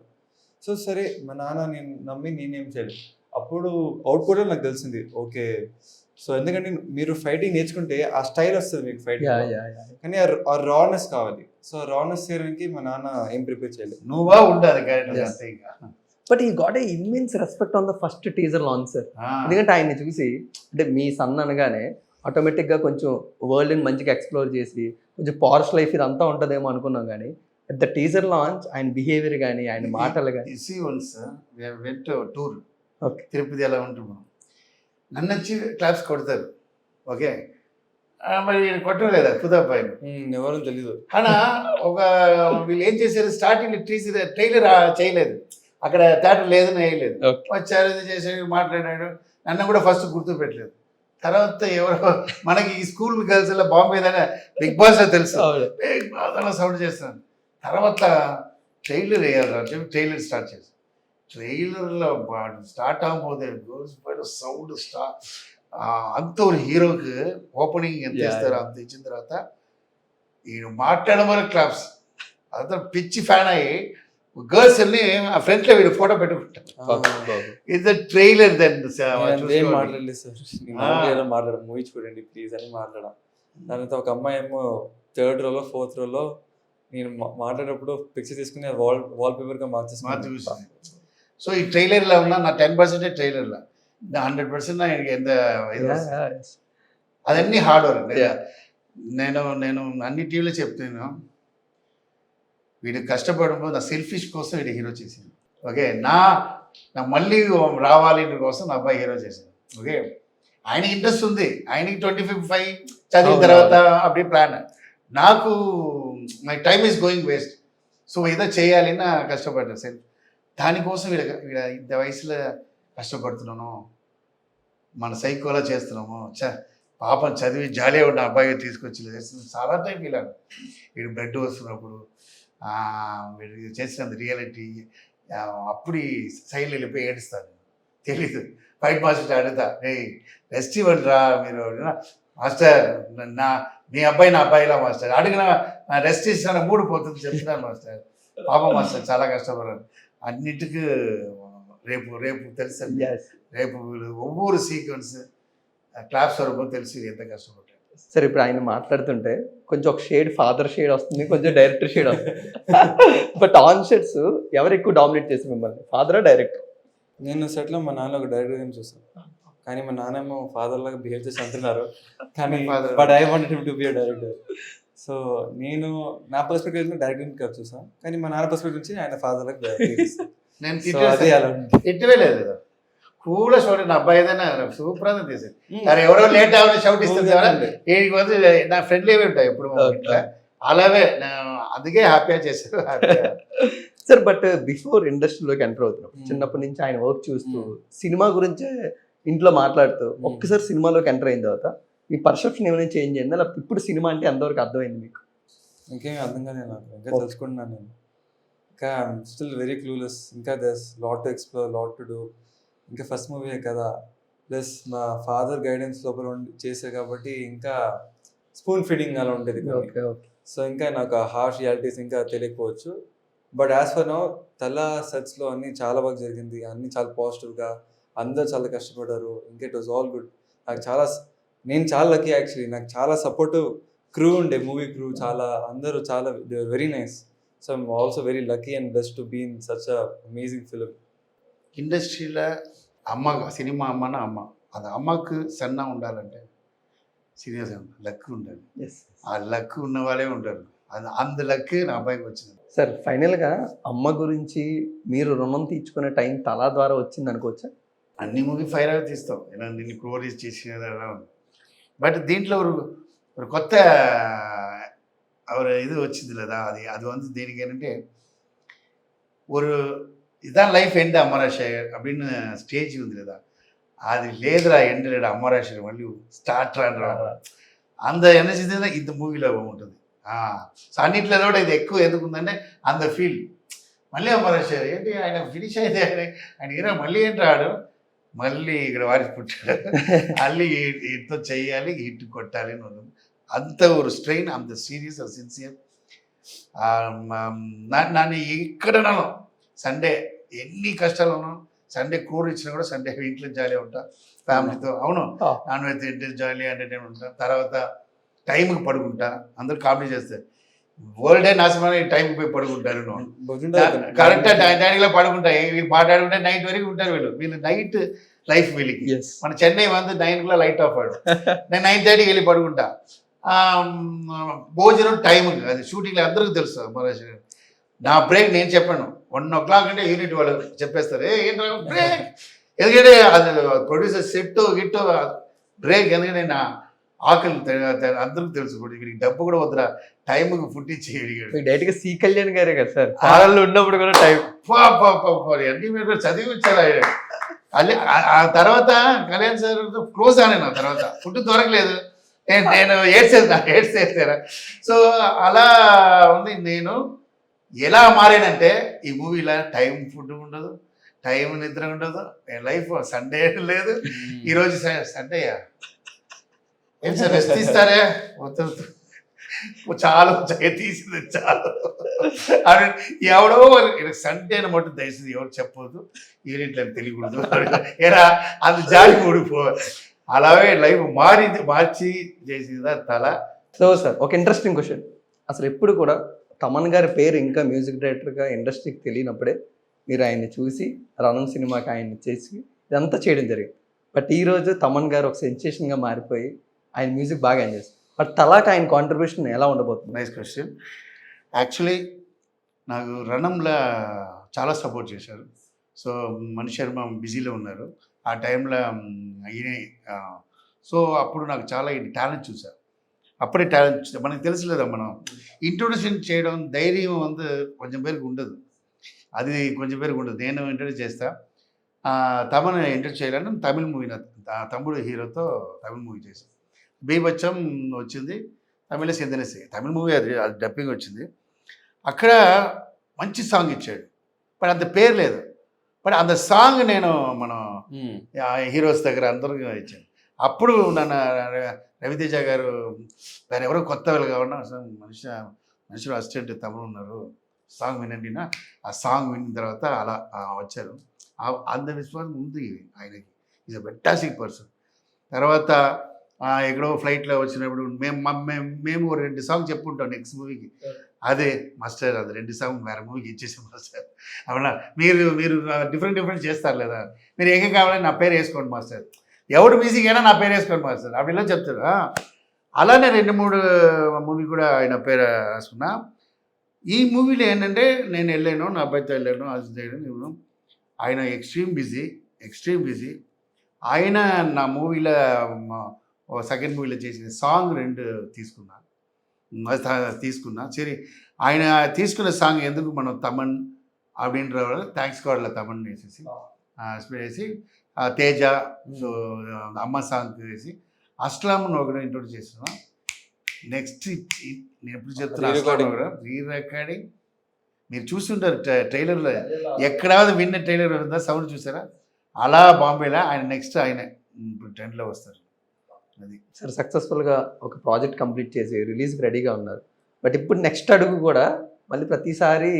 సో సరే మా నాన్న నేను నమ్మి నేనేం చేయలేదు. అప్పుడు అవుట్పుట్ నాకు తెలిసింది, ఓకే. సో ఎందుకంటే మీరు ఫైటింగ్ నేర్చుకుంటే ఆ స్టైల్ వస్తుంది మీకు ఫైటింగ్, కానీ ఆ రానెస్ కావాలి. సో రానెస్ చేయడానికి మా నాన్న ఏం ప్రిపేర్ చేయలేదు. నువ్వా ఉండాలి. బట్ ఈ got a immense respect on the first teaser launch sir. ఎందుకంటే ఆయన్ని చూసి అంటే మీ సన్ అనగానే ఆటోమేటిక్గా కొంచెం వరల్డ్ని మంచిగా ఎక్స్ప్లోర్ చేసి కొంచెం పార్ష్ లైఫ్ ఇదంతా ఉంటుందేమో అనుకున్నాం. కానీ అట్ ద టీజర్ లాంచ్ ఆయన బిహేవియర్ కానీ ఆయన మాటలు కానీ వన్స్ వెంట టూర్ ఓకే తిరుపతి ఎలా ఉంటున్నాం నన్ను వచ్చి క్లాప్స్ కొడతారు ఓకే మరి ఈయన కొట్టలేదా కుదాబాయి ఎవరో తెలీదు. కానీ ఒక వీళ్ళు ఏం చేశారు స్టార్టింగ్ ట్రైలర్ చేయలేదు అక్కడ థియేటర్ లేదని వేయలేదు Okay. వచ్చారు ఇది చేసాడు మాట్లాడాడు నన్ను కూడా ఫస్ట్ గుర్తు పెట్టలేదు తర్వాత ఎవరో మనకి ఈ స్కూల్ గర్ల్స్ లో బాంబే బిగ్ బాస్ తెలుసు అలా సౌండ్ చేస్తాను తర్వాత ట్రైలర్ వేయాలి ట్రైలర్ స్టార్ట్ చేసి ట్రైలర్లో స్టార్ట్ ఆగపోతే సౌండ్ అంత ఒక హీరోకి ఓపెనింగ్ ఎంత ఇస్తారో అంత ఇచ్చిన తర్వాత ఈయన మాట్లాడమని క్లాప్స్ అదంతా పిచ్చి ఫ్యాన్ అయ్యి గర్ల్స్ వెళ్ళి ఆ ఫ్రంట్లో వీడు ఫోటో పెట్టుకుంటారు ఇది ట్రైలర్ దెన్ ఏం మాట్లాడలేదు సార్. నేను మాట్లాడ మూవీ చూడండి ప్లీజ్ అని మాట్లాడా. దానితో ఒక అమ్మాయి ఏమో 3rd రోలో 4th రోలో నేను మాట్లాడేటప్పుడు పిక్చర్ తీసుకుని వాల్ పేపర్గా మార్చేసి. సో ఈ ట్రైలర్లో ఉన్నా నా 10% ట్రైలర్లో 100% ఎంత అదన్నీ హార్డ్ వర్క్. నేను అన్ని టీవీలో చెప్తాను వీడు కష్టపడడం నా సెల్ఫిష్ కోసం వీడు హీరో చేసింది ఓకే నా మళ్ళీ రావాలి కోసం నా అబ్బాయి హీరో చేసింది ఓకే ఆయనకి ఇంట్రెస్ట్ ఉంది ఆయనకి 25 చదివిన తర్వాత అప్పుడే ప్లాన్ నాకు my time is going waste so ఏదో చేయాలి నా కష్టపడ్డా సెల్ఫ్ దానికోసం వీడ ఇంత వయసులో కష్టపడుతున్నాను మన సైకోలా చేస్తున్నాము పాపం చదివి జాలే ఉన్న అబ్బాయి తీసుకొచ్చి చాలా టైం ఇలాను వీడు బ్లడ్ వస్తున్నప్పుడు వీడు చేసినంత రియాలిటీ అప్పుడు సైడ్లో వెళ్ళిపోయి ఏడుస్తాను తెలీదు ఫైట్ మాస్టర్ అడుగుతా రెస్ట్ ఇవ్వండి రా మీరు మాస్టర్ మీ అబ్బాయి నా అబ్బాయిలా మాస్టర్ అడిగిన రెస్ట్ ఇస్తాను మూడు పోతుంది చెప్తున్నాను మాస్టర్ పాపం మాస్టర్ చాలా కష్టపడారు అన్నిటికీ రేపు తెలుసు రేపు ఒవ్వొరు సీక్వెన్స్ క్లాప్స్ వరకు తెలిసి ఎంత కష్టపడ్డాడు. సరే ఇప్పుడు ఆయన మాట్లాడుతుంటే కొంచెం ఒక షేడ్ ఫాదర్ షేడ్ వస్తుంది కొంచెం డైరెక్టర్ షేడ్ వస్తుంది బట్ ఆన్ షేడ్స్ ఎవరు ఎక్కువ డామినేట్ చేసి మిమ్మల్ని ఫాదరా డైరెక్టర్? నేను సెట్లో మా నాన్న ఒక డైరెక్టర్ ఏం చూసాను కానీ మా నాన్నేమో ఫాదర్ లాగా బిహేవ్ చేసి అంటున్నారు కానీ but I wanted him to be a director. So నేను నా పర్స్పెక్టివ్ డైరెక్టర్ చూసాను కానీ మా నాన్న పర్స్పెక్టివ్ నుంచి ఆయన ఫాదర్ లాగా నేను తిట్టవే లేదు కూడా చూడండి నా అబ్బాయి ఏదైనా సూపర్ అని తీసేది సరే ఎవరో లేట్ అవ్వని షౌట్ ఇస్తుంది నా ఫ్రెండ్లు ఏమి ఉంటాయి ఇప్పుడు ఇట్లా అలాగే అందుకే హ్యాపీగా చేశారు. సార్ బట్ బిఫోర్ ఇండస్ట్రీలోకి ఎంటర్ అవుతున్నాం చిన్నప్పటి నుంచి ఆయన వర్క్ చూస్తూ సినిమా గురించే ఇంట్లో మాట్లాడుతూ ఒక్కసారి సినిమాలోకి ఎంటర్ అయిన తర్వాత మీ పర్సెప్షన్ ఏమైనా చేంజ్ అయిందా లేకపోతే ఇప్పుడు సినిమా అంటే ఎంతవరకు అర్థమైంది మీకు? ఇంకేం అర్థం కాలేదు నాకు ఇంకా తెలుసుకుంటున్నాను నేను ఇంకా స్టిల్ వెరీ క్లూలెస్ ఇంకా there's lot to explore lot to do ఇంకా ఫస్ట్ మూవీయే కదా ప్లస్ మా ఫాదర్ గైడెన్స్ లోపల చేసే కాబట్టి ఇంకా స్పూన్ ఫీడింగ్ అలా ఉండేది. సో ఇంకా నాకు హార్ష్ రియాలిటీస్ ఇంకా తెలియకపోవచ్చు బట్ యాజ్ ఫర్ నౌ తలా సెట్స్లో అన్నీ చాలా బాగా జరిగింది అన్నీ చాలా పాజిటివ్గా అందరు చాలా కష్టపడ్డారు ఇంకా ఇట్ వాజ్ ఆల్ గుడ్. నేను చాలా లక్కీ యాక్చువల్లీ నాకు చాలా సపోర్టివ్ క్రూ ఉండే మూవీ క్రూ చాలా అందరూ చాలా they were very nice. So I'm also very lucky and blessed to be in such a amazing film. ఇండస్ట్రీలో సినిమా అమ్మన అమ్మ అది అమ్మకు సన్న ఉండాలంటే సీరియస్ లక్ ఉండాలి. ఆ లక్ ఉన్న వాళ్ళే ఉంటారు అంత లక్ నా అబ్బాయికి వచ్చింది. సార్ ఫైనల్గా అమ్మ గురించి మీరు రుణం తీర్చుకునే టైం తలా ద్వారా వచ్చింది అనుకోవచ్చా? అన్ని మూవీ ఫైర్ అవి తీస్తాం నిన్ను క్లోరీస్ చేసేది అలా ఉంది బట్ దీంట్లో ஒரு కొత్త இது వచ్చింది లేదా అది வந்து దేనికి ఏంటంటే ஒரு இதான் லைஃப் எண்ட் அமராஷர் அப்படின்னு ஸ்டேஜ் ఉంది కదా అది లేదురా ఎండ్ లేడు అమరాషర్ మళ్ళీ స్టార్ట్ రాను అంత ఎనర్జీ ఇంత మూవీలో ఉంటుంది. సో అన్నింటిలో కూడా ఇది ఎక్కువ ఎందుకు ఉందంటే అంత ఫీల్ మళ్ళీ అమరాషర్ ఏంటి ఆయన ఫినిష్ అయితే ఆయన హీరో మళ్ళీ ఏంటి రాడు మళ్ళీ ఇక్కడ వారికి పుట్టాడు మళ్ళీ ఇట్తో చెయ్యాలి ఇటు కొట్టాలి అని ఉంటుంది. అంత ఒక స్ట్రెయిన్ అంత సీరియస్ సిన్సియర్ నన్ను ఎక్కడనో సండే ఎన్ని కష్టాలను సండే కూర ఇచ్చినా కూడా సండే ఇంట్లో జాలీ ఉంటా ఫ్యామిలీతో అవును నాన్ వెజ్ తింటే జాలీ ఎంటర్టైన్మెంట్ ఉంటా తర్వాత టైంకి పడుకుంటా అందరూ కామెడీ చేస్తారు వరల్డ్ డే నాశనమని టైంకి పోయి పడుకుంటారు కరెక్ట్గా టైంలో పడుకుంటాయి వీళ్ళు మాట్లాడుకుంటే నైట్ వరకు ఉంటారు వీళ్ళు నైట్ లైఫ్ వీళ్ళకి మన చెన్నై வந்து 9 లైట్ ఆఫ్ ఆడు నేను 9:30 వెళ్ళి పడుకుంటా భోజనం టైం అది షూటింగ్లో అందరికీ తెలుసు మహారాజ్ నా బ్రేక్ నేను చెప్పాను 1 o'clock అంటే యూనిట్ వాళ్ళు చెప్పేస్తారు ఏంటో బ్రేక్, ఎందుకంటే అది ప్రొడ్యూసర్ సెట్ గిట్టు బ్రేక్, ఎందుకంటే నా ఆకలి అందరికి తెలుసు కూడా వీడికి డబ్బు కూడా వద్దురా టైంకి ఫుడ్ ఇచ్చి డైరెక్ట్ గా సి కళ్యాణ్ గారే కదా సార్ ఛానల్లో ఉన్నప్పుడు కూడా టైం అన్ని మీరు చదివి వచ్చారు ఆయన. ఆ తర్వాత కళ్యాణ్ సార్ క్లోజ్ అనే నా తర్వాత ఫుడ్ దొరకలేదు, నేను ఏడ్చేసారా. సో అలా ఉంది. నేను ఎలా మారానంటే ఈ మూవీలో టైం ఫుడ్ ఉండదు, టైం నిద్ర ఉండదు, లైఫ్ సండే లేదు. ఈరోజు సండేయా ఏం సార్ రెస్ట్ ఇస్తారే, చాలు తీసింది చాలు అని ఎవడో సండే అని మటు దయచేసి ఎవరు చెప్పవద్దు, యూనిట్లు అని తెలియకూడదు ఏరా అది జాలి ఊడిపో. అలాగే లైఫ్ మార్చి చేసిందా తల. సో సార్ ఒక ఇంట్రెస్టింగ్ క్వశ్చన్, అసలు ఎప్పుడు కూడా తమన్ గారి పేరు ఇంకా మ్యూజిక్ డైరెక్టర్గా ఇండస్ట్రీకి తెలియనప్పుడే మీరు ఆయన్ని చూసి రణం సినిమాకి ఆయన్ని చేసి ఇదంతా చేయడం జరిగింది. బట్ ఈరోజు తమన్ గారు ఒక సెన్సేషన్గా మారిపోయి ఆయన మ్యూజిక్ బాగా ఎంజాయ్ చేస్తారు. బట్ తలాక్ ఆయన కాంట్రిబ్యూషన్ ఎలా ఉండబోతుంది? Nice question. యాక్చువల్లీ నాకు రణంలో చాలా సపోర్ట్ చేశారు. సో మణి శర్మ బిజీలో ఉన్నారు ఆ టైంలో ఈయనే. సో అప్పుడు నాకు చాలా టాలెంట్ చూశారు, అప్పుడే టాలెంట్ చూసారు. మనకు తెలుసులేదా, మనం ఇంట్రొడక్షన్ చేయడం ధైర్యం అంతా కొంచెం పేరుకి ఉండదు, అది కొంచెం పేరుకి ఉండదు. నేను ఇంట్రొడ్యూస్ చేస్తా, తమను ఇంట్రొడ్యూస్ చేయాలని తమిళ మూవీ, తమ్ముడు హీరోతో తమిళ మూవీ చేశాను. బీభత్సం వచ్చింది, తమిళ సింధనేసి తమిళ మూవీ, అది డబ్బింగ్ వచ్చింది. అక్కడ మంచి సాంగ్ ఇచ్చాడు, బట్ అంత పేరు లేదు. బట్ అంత సాంగ్ నేను మనం హీరోస్ దగ్గర అందరూ ఇచ్చాను. అప్పుడు నన్ను రవితేజ గారు దాని ఎవరో కొత్త వాళ్ళు కావాలన్నా మనుషులు అసిస్టెంట్ తమ్ముడు ఉన్నారు, సాంగ్ వినండి, ఆ సాంగ్ విన్న తర్వాత అలా వచ్చారు. అంత విశ్వాసం ఉంది ఆయనకి, ఈజ్ అ ఫెంటాస్టిక్ పర్సన్. తర్వాత ఎక్కడో ఫ్లైట్లో వచ్చినప్పుడు మేము 2 సాంగ్ చెప్పుకుంటాం నెక్స్ట్ మూవీకి, అదే మాస్టర్ అది 2 సాంగ్ వేరే మూవీకి ఇచ్చేసాం మాస్టర్. అవునా, మీరు డిఫరెంట్ చేస్తారు లేదా, మీరు ఏం కావాలని నా పేరు వేసుకోండి మాస్టర్, ఎవడు మ్యూజిక్ అయినా నా పేరు వేసుకోండి మాస్టర్, అవి ఇలా చెప్తారు. అలానే 2-3 మూవీ కూడా ఆయన పేరు రాసుకున్నా. ఈ మూవీలో ఏంటంటే నేను వెళ్ళాను, నా అబ్బాయితో వెళ్ళాను, అది చేయను. ఆయన ఎక్స్ట్రీమ్ బిజీ. ఆయన నా మూవీలో సెకండ్ మూవీలో చేసిన సాంగ్ 2 తీసుకున్నా. సరే, ఆయన తీసుకున్న సాంగ్ ఎందుకు మనం తమన్ அப்படின்ற థ్యాంక్స్ కార్డులో తమన్ వేసేసి వేసి తేజ, సో అమ్మ సాంగ్ వేసి అస్లాంను ఒకటి ఇంట్రొడ్యూస్ చేస్తున్నా. నెక్స్ట్ నేను ఎప్పుడు చెప్తున్నా రీ రికార్డింగ్ మీరు చూస్తుంటారు ట్రైలర్లో, ఎక్కడ విన్న ట్రైలర్ ఉందా, సౌండ్ చూసారా, అలా బాంబేలో ఆయన నెక్స్ట్ ఆయన ఇప్పుడు ట్రెండ్లో వస్తారు. అది సార్ సక్సెస్ఫుల్గా ఒక ప్రాజెక్ట్ కంప్లీట్ చేసి రిలీజ్కి రెడీగా ఉన్నారు. బట్ ఇప్పుడు నెక్స్ట్ అడుగు కూడా మళ్ళీ ప్రతిసారి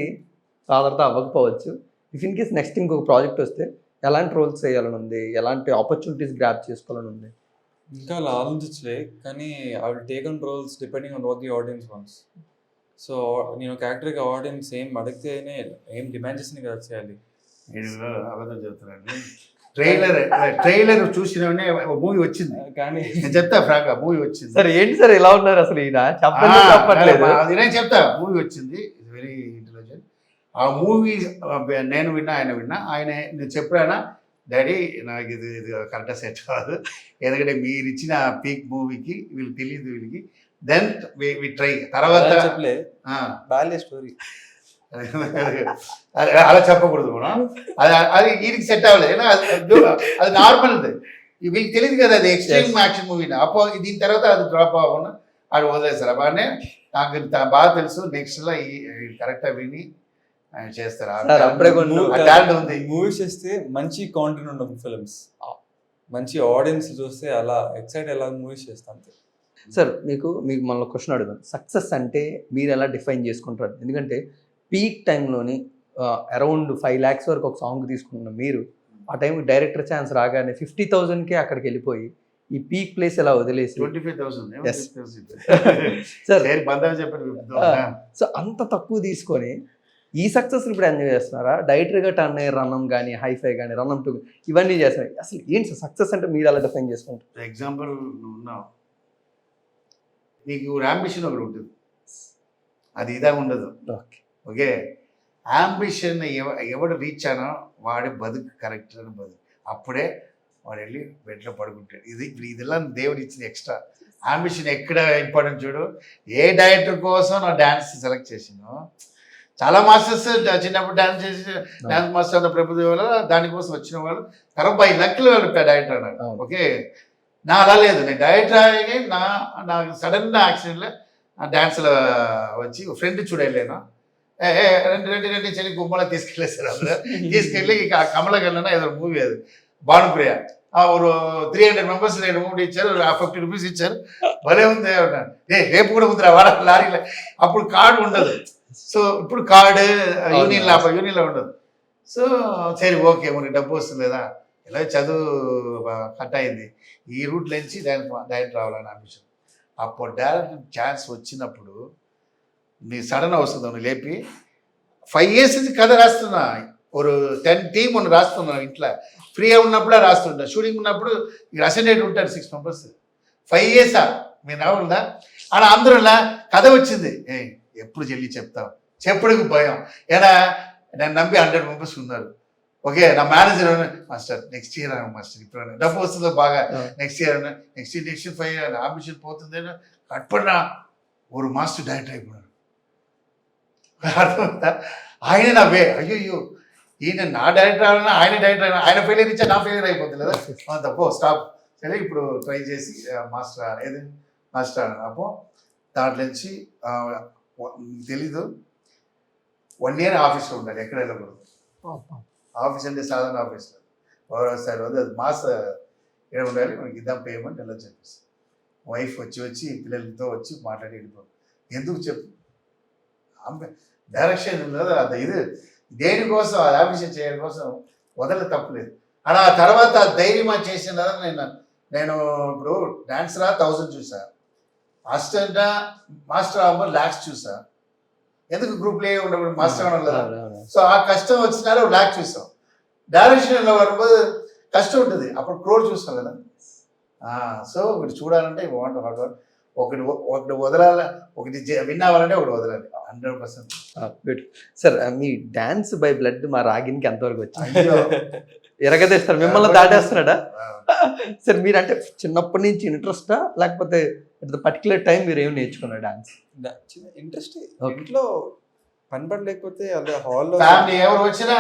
ఫాదర్తో అవ్వకపోవచ్చు. ఇఫ్ ఇన్ కేస్ నెక్స్ట్ ఇంకొక ప్రాజెక్ట్ వస్తే ఎలాంటి రోల్స్ చేయాలని ఉంది, ఎలాంటి ఆపర్చునిటీస్ గ్రాప్ చేసుకోవాలని ఉంది? ఇంకా అలా ఆలోచించలే, కానీ I will take on roles depending on what the audience wants. So నేను ఒక యాక్టర్గా ఆడియన్స్ ఏం అడిగితేనే, ఏం డిమాండ్ చేసి కదా చేయాలి. అబద్ధం చెప్తున్నాను. ట్రైలర్ చూసిన మూవీ వచ్చింది, కానీ నేను చెప్తా ఫ్రాంక్, మూవీ వచ్చింది. సార్ ఏంటి సార్ ఇలా ఉన్నారు అసలు, ఈయన చెప్పట్లేదు. అది నేను చెప్తా, మూవీ వచ్చింది, ఇట్స్ వెరీ ఇంటెలిజెంట్. ఆ మూవీ నేను విన్నా, ఆయన నేను చెప్పానా డాడీ నాకు ఇది కరెక్ట్గా సెట్ కాదు, ఎందుకంటే మీరు ఇచ్చిన పీక్ మూవీకి వీళ్ళకి తెలియదు, వీళ్ళకి దెన్ వి ట్రై. తర్వాత చెప్పలే బాల్య స్టోరీ అలా చెప్పకూడదు మనం, అది వీరికి సెట్ అవ్వలేదు, అది నార్మల్, వీళ్ళకి తెలియదు కదా అది ఎక్స్ట్రీమ్ యాక్షన్ మూవీ. అప్పో దీని తర్వాత అది డ్రాప్ అవ్వకుండా అది వదిలేస్తారు. అలానే నాకు బాగా తెలుసు, నెక్స్ట్లో కరెక్ట్గా విని చేస్తారు. మూవీస్ చేస్తే మంచి కాంటెంట్ ఉన్న ఫిల్మ్స్, మంచి ఆడియన్స్ చూస్తే అలా ఎక్సైట్ ఎలా మూవీస్ చేస్తాం. సార్ మీకు మనలో క్వశ్చన్ అడుగుతాను, సక్సెస్ అంటే మీరు ఎలా డిఫైన్ చేసుకుంటారు? ఎందుకంటే పీక్ టైంలోని అరౌండ్ 5 lakhs వరకు ఒక సాంగ్ తీసుకున్న మీరు ఆ టైంకి డైరెక్టర్ ఛాన్స్ రాగానే 50,000కే అక్కడికి వెళ్ళిపోయి ఈ పీక్ ప్లేస్ ఎలా వదిలేసి 25,000 సార్ చెప్పారు. సో అంత తక్కువ తీసుకొని ఈ సక్సెస్ ఇప్పుడు ఎంజాయ్ చేస్తున్నారా? డైరెక్టర్గా టర్న్ అయ్యే రన్నం కానీ, హైఫై కానీ, రన్నం 2 ఇవన్నీ చేస్తున్నారు. అసలు ఏంటి సార్ సక్సెస్ అంటే మీరు ఎలా డిఫైన్ చేసుకుంటారు? ఎగ్జాంపుల్ నువ్వు ఉన్నావు, నీకు అంబిషన్ ఒకటి ఉంటుంది, అది ఇదా ఉండదు. ఓకే, అంబిషన్ ఎవడు రీచ్ అయినా వాడి బతుకు కరెక్ట్ అని బతుకు. అప్పుడే వాడు వెళ్ళి బెడ్లో పడుకుంటాడు. ఇదిలా దేవుడు ఇచ్చిన ఎక్స్ట్రా అంబిషన్. ఎక్కడ ఇంపార్టెంట్ చూడు, ఏ డైరెక్టర్ కోసం నా డ్యాన్స్ సెలెక్ట్ చేసినో, చాలా మాస్టర్స్ చిన్నప్పుడు డ్యాన్స్ చేసి డ్యాన్స్ మాస్టర్ ప్రభుత్వ దానికోసం వచ్చిన వాళ్ళు తర్వాత 5 లక్షలు వాళ్ళు డైరెక్టర్ అన్నారు. ఓకే, నా అలా లేదు. నేను డైరెక్టర్ అయ్యి నాకు సడన్ యాక్సిడెంట్లో డ్యాన్స్లో వచ్చి ఫ్రెండ్ చూడలేను, రెండు చెల్లి గుమ్మలో తీసుకెళ్ళేసారు. అందరూ తీసుకెళ్ళి కమలగల్లోనే ఏదో మూవీ అది భానుప్రియ, ఒక 300 మెంబర్స్ నేను అమౌంట్ ఇచ్చారు, 50 రూపీస్ ఇచ్చారు. భలే ఉంది. రేపు కూడా ఉంది వాడ లారీలో. అప్పుడు కార్డు ఉండదు. సో ఇప్పుడు కార్డు యూనియన్లో ఉండదు. సో సరే ఓకే, మనకి డబ్బు వస్తుంది లేదా, ఇలా చదువు కట్ అయింది, ఈ రూట్లో నుంచి డైరెక్ట్ రావాలని అంబిషన్. అప్పుడు డైరెక్ట్ ఛాన్స్ వచ్చినప్పుడు నీ సడన్ వస్తుంది లేపి 5 years నుంచి కథ రాస్తున్నా, ఒక 10 team అని రాస్తున్నాను. ఇంట్లో ఫ్రీగా ఉన్నప్పుడే రాస్తుంటా, షూటింగ్ ఉన్నప్పుడు ఇక్కడ అసెండెంట్ ఉంటారు 6 members. 5 years మీరు రావుందా ఆడ అందరూలా కథ వచ్చింది. ఎప్పుడు చెల్లి చెప్తావు, చెప్పడానికి భయం. ఏనా నేను నమ్మి 100 members ఉన్నారు. ఓకే, నా manager master next year master ఇప్పుడు డబ్బు వస్తుందో బాగా, నెక్స్ట్ ఇయర్ 5 years ఆంబిషన్ పోతుంది కట్పడినా ఒక మాస్టర్ డైరెక్టర్ అయిపోయినాడు. అర్థమవుతా, ఆయన నా అయ్యో ఈయన నా డైరెక్టర్ అయినా ఆయన డైరెక్టర్ అయినా, ఆయన ఫెయిలియర్ ఇచ్చా నా ఫెయిలియర్ అయిపోతుంది కదా, తప్పో స్టాప్. సరే ఇప్పుడు ట్రై చేసి మాస్టర్ ఏది మాస్టర్ అప్పో దాంట్లో నుంచి తెలీదు 1 year ఆఫీస్లో ఉండాలి, ఎక్కడ వెళ్ళకూడదు. ఆఫీస్ అంటే సాధారణ ఆఫీస్లో వస్తారు, అది మాస్ ఇక్కడ ఉండాలి, మనకి ఇద్దాం పేమెంట్ ఎలా చెప్పేసి వైఫ్ వచ్చి పిల్లలతో వచ్చి మాట్లాడి వెళ్ళిపోదు. ఎందుకు చెప్పు, డైరెక్షన్ ఉన్నది అది ఇది దేనికోసం అది ఆఫీస్ చేయడం కోసం వదల తప్పలేదు. అలా ఆ తర్వాత ధైర్యం చేసిన నేను ఇప్పుడు డాన్సరా 1000 చూసా, అసిస్టెంట్ మాస్టర్ అవ్వ లాక్స్ చూసా. ఎందుకు గ్రూప్లో ఉన్నప్పుడు మాస్టర్ అవ్వడం కదా. సో ఆ కష్టం వచ్చినారో లాక్స్ చూసాం. డైరెక్షన్లో வரும்போது కష్టం ఉంటుంది, అప్పుడు క్రోర్ చూస్తాం కదా. సో ఒకటి చూడాలంటే హార్డ్ వర్క్. ఒకటి వదలాల, ఒకటి విన్ అవ్వాలంటే ఒకటి వదలాలి 100%. Sir me dance by blood మా రాగినికి ఎంతవరకు వచ్చింది? ఎరగదేస్తారు, మిమ్మల్ని దాటేస్తున్నాడా సార్? మీరు అంటే చిన్నప్పటి నుంచి ఇంట్రెస్టా, లేకపోతే అట్ ద పర్టికులర్ టైం మీరు ఏమి నేర్చుకున్నారు డాన్స్? ఇంట్రెస్ట్, ఇంట్లో పని పని లేకపోతే అదే హాల్లో ఫ్యామిలీ ఎవరు వచ్చినా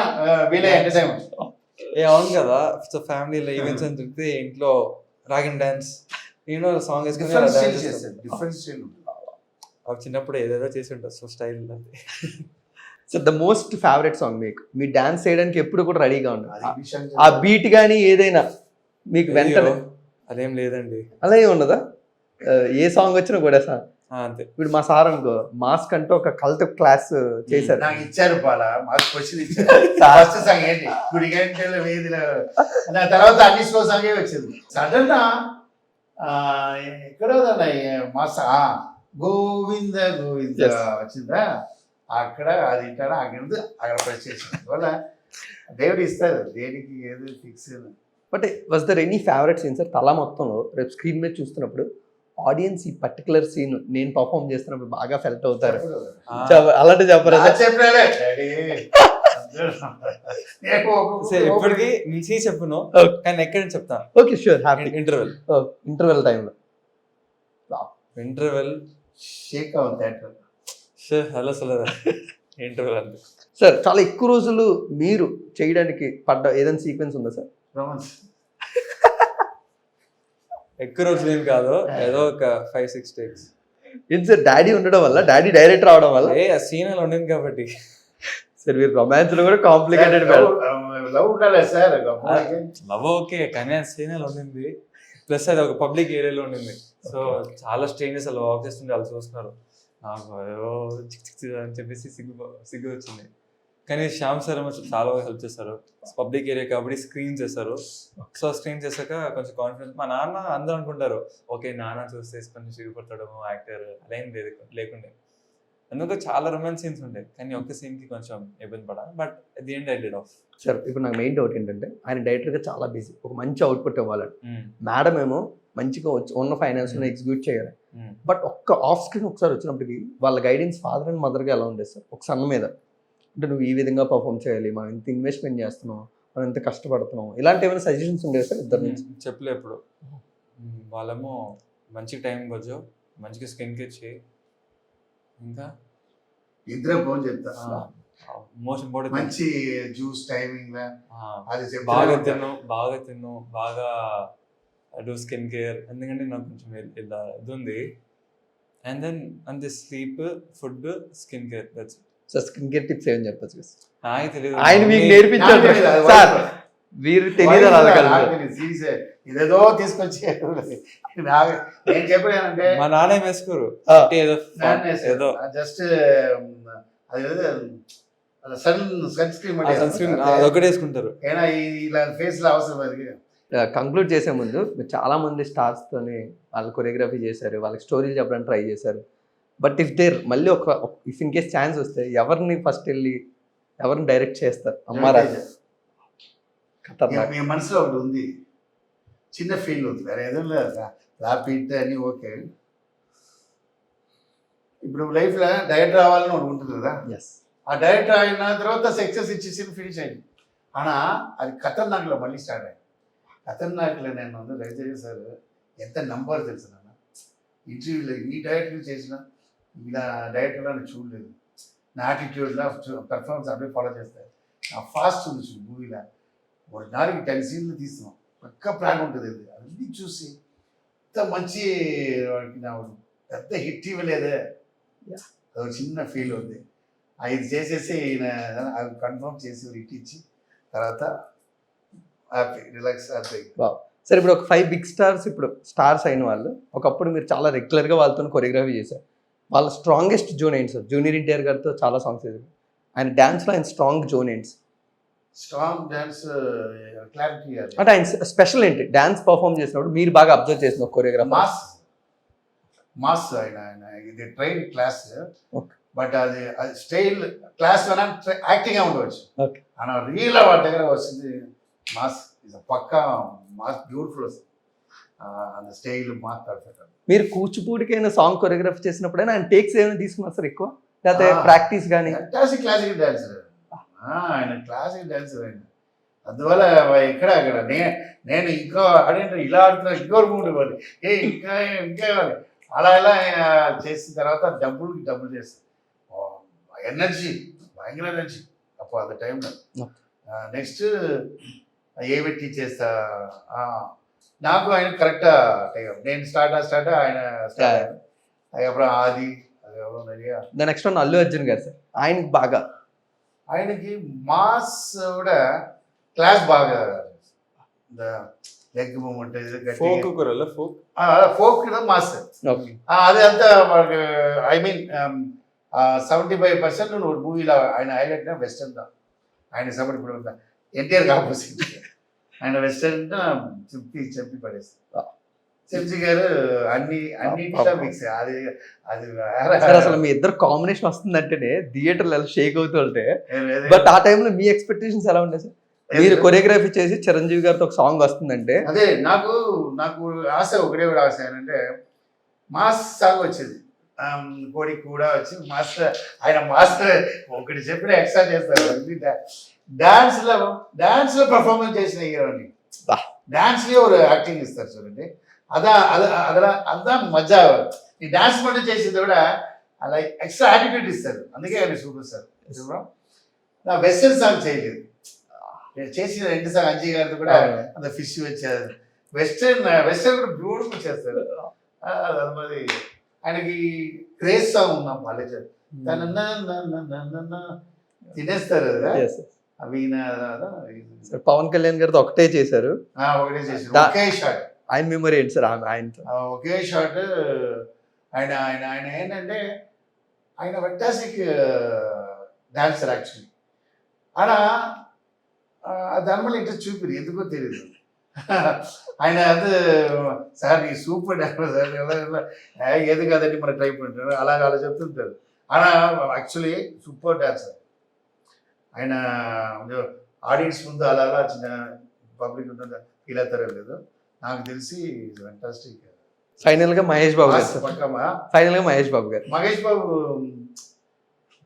వీలే ఎంటర్టైన్మెంట్. అవును కదా. సో ఫ్యామిలీలో ఈవెంట్స్ అని చెప్తే ఇంట్లో రాగిన్ డాన్స్ నేను సాంగ్ వేసుకుని చిన్నప్పుడు ఏదేదో చేసి ఉంటారు. So style so the most favourite song మీకు, మీ డాన్స్ చేయడానికి ఎప్పుడు కూడా రెడీగా ఉన్నారు, ఆ బీట్ కానీ ఏదైనా మీకు వెంటనే? అదేం లేదండి, అలా ఏమి ఉండదా? ఏ సాంగ్ వచ్చినా కూడా సార్ అంతే. ఇప్పుడు మా సార్ అనుకో మాస్క్ అంటూ ఒక కల్ట్ క్లాస్ చేశారు, నాకు ఇచ్చారు పాలా మాస్క్ క్వశ్చన్ ఇచ్చారు. ఫస్ట్ సాంగ్ ఏంటి గుడిగంటల వీధిలో, తర్వాత అన్ని స్లో సాంగే వచ్చింది. సడన్ ఎక్కడో మాస్ గోవింద గోవింద వచ్చిందా, అక్కడ అది వింటారా, అక్కడ ప్రెస్ చేసింది వల్ల దేవుడు ఇస్తారు, దేనికి ఏది fix. But was there any favourite scene sir తల మొత్తంలో? రేపు స్క్రీన్ మీద చూస్తున్నప్పుడు ఆడియన్స్ ఈ పర్టికులర్ సీన్ నేను పర్ఫామ్ చేస్తున్నప్పుడు బాగా ఫెల్ట్ అవుతారు, అలాంటి చెప్పరా? చెప్పలే ఎప్పటికీ నిలిచి చెప్పును, కానీ ఎక్కడ చెప్తాను. Okay sure, happy. ఇంటర్వెల్ టైంలో షేక్ అవుతారు హలో ఇంటర్వెల్ అంతే సార్. చాలా ఎక్కువ రోజులు మీరు చేయడానికి పడ్డ ఏదైనా సీక్వెన్స్ ఉందా సార్? రొమాన్స్ ఎక్కువ రోజులు ఏం కాదు, ఏదో ఒక 5-6 takes. ఏంటి సార్, డాడీ ఉండడం వల్ల, డాడీ డైరెక్టర్ అవడం వల్ల? ఆ సీన్ అలా ఉండింది కాబట్టి సార్. మీరు రొమాన్స్ లో కూడా కాంప్లికేటెడ్ లవ్ ఉండాలి సార్. లవ్ ఓకే, కానీ ఆ సీన్ అలా ఉండింది. ప్లస్ అది ఒక పబ్లిక్ ఏరియాలో ఉండింది. సో చాలా స్ట్రేంజర్స్ అలా వాక్ చేస్తుంటే వాళ్ళు చూస్తున్నారు, నాకు అని చెప్పేసి సిగ్గు వచ్చింది. కానీ శ్యామ్ సార్ చాలా హెల్ప్ చేస్తారు. పబ్లిక్ ఏరియా కాబట్టి స్క్రీన్ చేస్తారు. సో స్క్రీన్ చేశాక కొంచెం కాన్ఫిడెన్స్. మా నాన్న అందరూ అనుకుంటారు ఓకే నాన్న చూస్తే కొంచెం సిగ్గుపడతాడేమో యాక్టర్, అలా ఏం లేకుండే. అందుకు చాలా రొమాన్స్ సీన్స్ ఉంటాయి, కానీ ఒక్క సీన్కి కొంచెం ఇబ్బంది పడాలి. But the end I did of. Sir ఇప్పుడు నాకు మెయిన్ డౌట్ ఏంటంటే, ఆయన డైరెక్టర్గా చాలా బిజీ, ఒక మంచి అవుట్పుట్ ఇవ్వాలని. మేడం ఏమో మంచిగా ఉన్న ఫైనాన్స్ ఎగ్జిక్యూట్ చేయాలి. బట్ ఒక్క ఆఫ్ స్క్రీన్ ఒకసారి వచ్చినప్పటికీ వాళ్ళ గైడెన్స్ ఫాదర్ అండ్ మదర్గా ఎలా ఉండేది సార్? ఒక సన్న మీద అంటే నువ్వు ఈ విధంగా పర్ఫామ్ చేయాలి, మనం ఇంత ఇన్వెస్ట్మెంట్ చేస్తున్నాం, మనం ఎంత కష్టపడుతున్నాం, ఇలాంటి ఏమైనా సజెషన్స్ ఉండేవి సార్ ఇద్దరు నుంచి? చెప్పలే ఎప్పుడు. వాళ్ళేమో మంచి టైంకి వచ్చావు, మంచిగా స్కిన్ కేర్ చేయి, ఇంకా ఇద్దరే ఫోన్ చెప్తా మోస్ట్ ఇంపార్టెంట్ మంచి జ్యూస్ టైమింగ్ అది బాగా తిన్ను, బాగా డూ స్కిన్ కేర్, ఎందుకంటే నాకు కొంచెం ఇలా ఇది ఉంది. అండ్ దెన్ అంతే, sleep, food, skin care, that's. Sir skin care tips ఏమని చెప్పచ్చు కదా? నాకు తెలియదు, ఆయన మీకు నేర్పించారు సార్, వీరు తెలియదు ఇదేదో తీసుకొచ్చి నేను చెప్పానంటే మా నాన్న వేసుకోరు, ఏదో జస్ట్ సన్ స్క్రీన్ అదొకటి వేసుకుంటారు. అయినా ఇలా ఫేస్ లో అవసరం అది. కంక్లూడ్ చేసే ముందు మీరు చాలా మంది స్టార్స్ తోని వాళ్ళు కొరియోగ్రఫీ చేశారు, వాళ్ళకి స్టోరీలు చెప్పడానికి ట్రై చేశారు. బట్ ఇఫ్ దేర్ మళ్ళీ ఇఫ్ ఇన్ కేస్ ఛాన్స్ వస్తే ఎవరిని ఫస్ట్ వెళ్ళి ఎవరిని డైరెక్ట్ చేస్తారు? అమ్మారాజా. మీ మనసులో ఒకటి ఉంది, చిన్న ఫీల్ ఉంది, వేరే ఏదో లేదు. రాపిట్ అని ఓకే. ఇప్పుడు లైఫ్లో డైరెక్ట్ రావాలని ఒకటి ఉంటుంది కదా, ఆ డైరెక్ట్ అయిన తర్వాత సక్సెస్ ఇచ్చేసి ఫినిష్ అయింది. అనా అది ఖతర్నాక్లో మళ్ళీ స్టార్ట్ అయింది. ఖతర్నాక్లో నేను రవితేజ సార్ ఎంత నంబర్ తెలుసు నాన్న, ఇంటర్వ్యూలో ఈ డైరెక్టర్ చేసిన ఇలా డైరెక్టర్లో నేను చూడలేదు. నా యాటిట్యూడ్లో పెర్ఫార్మెన్స్ అప్పుడే ఫాలో చేస్తాను. నా ఫాస్ట్ ఉంది చూడు మూవీలో, ఒక నాలుగు 10 సీన్లు తీస్తున్నాం, పక్క ప్లాన్ ఉంటుంది. అన్నీ చూసి ఇంత మంచి నా పెద్ద హిట్ ఇవ్వలేదే, అదొక చిన్న ఫీల్ ఉంది. ఇది చేసేసి అవి కన్ఫర్మ్ చేసి హిట్ ఇచ్చి తర్వాత హ్యాపీ రిలాక్స్ అయిపోయి. సరే, ఇప్పుడు ఒక 5 బిగ్ స్టార్స్ ఇప్పుడు స్టార్స్ అయిన వాళ్ళు, ఒకప్పుడు మీరు చాలా రెగ్యులర్గా వాళ్ళతో కొరియోగ్రఫీ చేశారు. వాళ్ళ స్ట్రాంగెస్ట్ జోన్ ఏంటి సార్? జూనియర్ ఎన్టీఆర్ గారితో చాలా సాంగ్స్ చేశారు. ఆయన డ్యాన్స్లో ఆయన స్ట్రాంగ్ జోన్ ఏంటి? స్ట్రాంగ్ డ్యాన్స్ క్లారిటీ అంటే ఆయన స్పెషల్ ఏంటి డ్యాన్స్ పర్ఫామ్ చేసినప్పుడు మీరు బాగా అబ్జర్వ్ చేసిన కొరియోగ్రాఫర్? మాస్ ఆయన ఇది ట్రైన్ క్లాస్, బట్ అది స్టైల్ క్లాస్ యాక్టింగ్ ఉండవచ్చు. ఆయన రియల్ వాటి దగ్గర వచ్చింది మాస్, పక్కా మాస్, బ్యూటిఫుల్ వస్తుంది అంత స్టైల్ మాస్ పర్ఫెక్ట్. మీరు కూచిపూడికైనా సాంగ్ కొరియోగ్రఫీ చేసినప్పుడైనా ఆయన టేక్స్ ఏమైనా తీసుకున్నారు సార్ ఎక్కువ, లేకపోతే ప్రాక్టీస్ కానీ? క్లాసికల్ డాన్సర్ ఆయన, క్లాసికల్ డాన్సర్ ఆయన. అందువల్ల ఇక్కడ అక్కడ నేను ఇంకా అడిగిన ఇలా ఆడుతున్నా, ఇంకోటి మూడు ఇవ్వాలి, ఇంకా ఇవ్వాలి, అలా ఇలా చేసిన తర్వాత డబ్బులు చేస్తాను. ఎనర్జీ, భయంకర ఎనర్జీ అప్పుడు అంత టైంలో. నెక్స్ట్ ఏ పెట్టి చేస్తా, నాకు ఆయన కరెక్ట్ టైం. నేను స్టార్ట్ ఆయన స్టార్ట్ అప్పుడు ఆది అది ఎవరో నడిగా. నెక్స్ట్ వన్ అల్లు అర్జున్ గారు సార్, ఆయనకి బాగా ఆయనకి మాస్ కూడా క్లాస్ బాగా, లెగ్ మూమెంట్, ఫోక్ మాస్, అది అంతా మనకు. ఐ మీన్ 75% నువ్వు మూవీలో ఆయన హైలైట్ వెస్టర్న్ దా. ఆయన సపోర్ట్ ఇప్పుడు ఎన్టీఆర్ ఆపోజిట్, ఆయన వెస్టర్న్ చెప్పి పడేస్తారు. శంజీ గారు అన్నిట్లో మిక్స్. అది అసలు మీ ఇద్దరు కాంబినేషన్ వస్తుందంటేనే థియేటర్లు ఎలా షేక్ అవుతూ ఉంటే. బట్ ఆ టైంలో మీ ఎక్స్పెక్టేషన్స్ ఎలా ఉంటాయి సార్? మీరు కొరియోగ్రఫీ చేసి చిరంజీవి గారితో ఒక సాంగ్ వస్తుందంటే. అదే నాకు ఆశ, ఒకటే ఆశ ఏంటంటే మాస్ సాంగ్ వచ్చేది, కోడికి కూడా వచ్చి మాస్టర్, ఆయన మాస్టర్ ఒకటి చెప్పిన ఎక్స్ట్రా చేస్తారు. డాన్స్లో పర్ఫార్మెన్స్ చేసిన హీరోని డాన్స్లో ఒక యాక్టింగ్ ఇస్తారు చూడండి, అదా మజా. ఈ డాన్స్ மட்டுం చేసింది కూడా అలా ఎక్స్ట్రా యాటిట్యూడ్ ఇస్తారు, అందుకే ఆయన సూపర్ సార్. నా వెస్టర్న్ సాంగ్ చేయలేదు, చేసిన 2 సాంగ్ అంజీ గారితో కూడా అంత ఫిష్ వచ్చారు. వెస్టర్న్ కూడా బ్యూటిఫుల్ చేస్తారు. మరి ఆయనకి క్రేజ్ సాంగ్ ఉన్నాం వాళ్ళే తినేస్తారు కదా అవి. పవన్ కళ్యాణ్ గారితో ఒకటే చేశారు, ఒకే షాట్. ఆయన మెమరీ ఏంటి సార్? ఆయనతో ఒకే షాట్. ఆయన ఆయన ఆయన ఏంటంటే ఆయన ఫెంటాస్టిక్ డాన్సర్ యాక్చువల్లీ. ఆయన దానివల్ల ఇంట్రెస్ట్ చూపిరు, ఎందుకో తెలియదు. ఆయన అది సార్ నీ సూపర్ డాన్సర్ సార్, ఏది కాదండి మన ట్రై పంటారు అలా చెప్తుంటారు. ఆయన యాక్చువల్లీ సూపర్ డాన్సర్. ఆయన ఆడియన్స్ ముందు అలా చిన్న పబ్లిక్ ఉంటుంది ఫీల్ అవుతారో లేదు నాకు తెలిసి. ఫెంటాస్టిక్. ఫైనల్ గా మహేష్ బాబు గారు. పక్కమా ఫైనల్ గా మహేష్ బాబు గారు. మహేష్ బాబు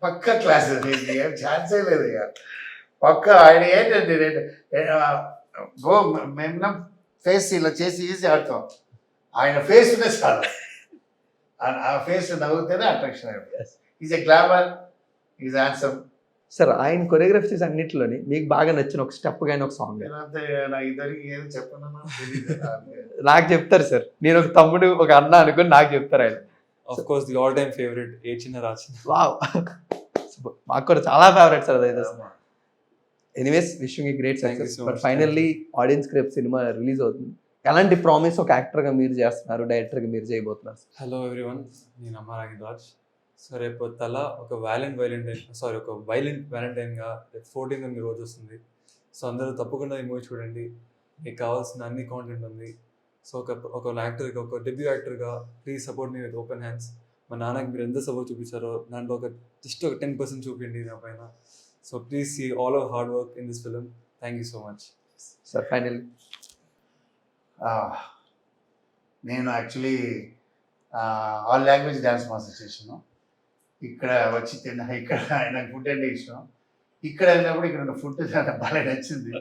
పక్క క్లాస్ ఏం ఛాన్సే లేదు ఇక పక్క ఆయన ఏంటండి మేము ఫేస్ ఇలా చేసి ఈజీ ఆడతాం ఆయన ఫేస్ ఉంటే చాలు ఆ ఫేస్ నవ్వుతేనే అట్రాక్షన్ అయిపోయింది. Is a glamour, is handsome. Sir ఆయన కొరియోగ్రఫీస్ అన్నింటిలోని మీకు బాగా నచ్చిన ఒక స్టెప్ కానీ ఒక సాంగ్ నేనంతే నాకు ఇద్దరికి ఏది చెప్పను తెలీదు. నాకు చెప్తారు సార్. నేను ఒక తమ్ముడు ఒక అన్న అనుకుని నాకు చెప్తారు ఆయన. Of course the all time favourite ఏ చిన్న రాచిన. వావ్, మాకు కూడా చాలా ఫేవరెట్ సార్ అదైతే. Anyways wishing a great Thank you success. so but much. Finally audience రేపు సినిమా రిలీజ్ అవుతుంది. ఎలాంటి ప్రామిస్ ఒక యాక్టర్గా మీరు చేస్తున్నారు, డైరెక్టర్గా మీరు చేయబోతున్నారు? హలో ఎవ్రీవన్, నేను అమ్మ రాజ్. సో రేపు తల ఒక వైలెంట్ వ్యాలంటైన్గా రేపు 14th మీ రోజు వస్తుంది. సో అందరూ తప్పకుండా ఈ మూవీ చూడండి. మీకు కావాల్సిన అన్ని కాంటెంట్ ఉంది. సో ఒక యాక్టర్గా, ఒక డెబ్యూ యాక్టర్గా please support me with open hands. మా నాన్నకి మీరు ఎంత సపోర్ట్ చూపించారో దాంట్లో జస్ట్ ఒక 10% చూపించండి నా పైన. So please see all our hard work in this film. Thank you so much. Sir finally నేను actually all language dance master చేసాను. ఇక్కడ వచ్చి తిన్నా. ఇక్కడ నాకు ఫుడ్ అంటే ఇష్టం. ఇక్కడ వెళ్ళినప్పుడు ఇక్కడ ఉన్న ఫుడ్ నాకు బాగా నచ్చింది.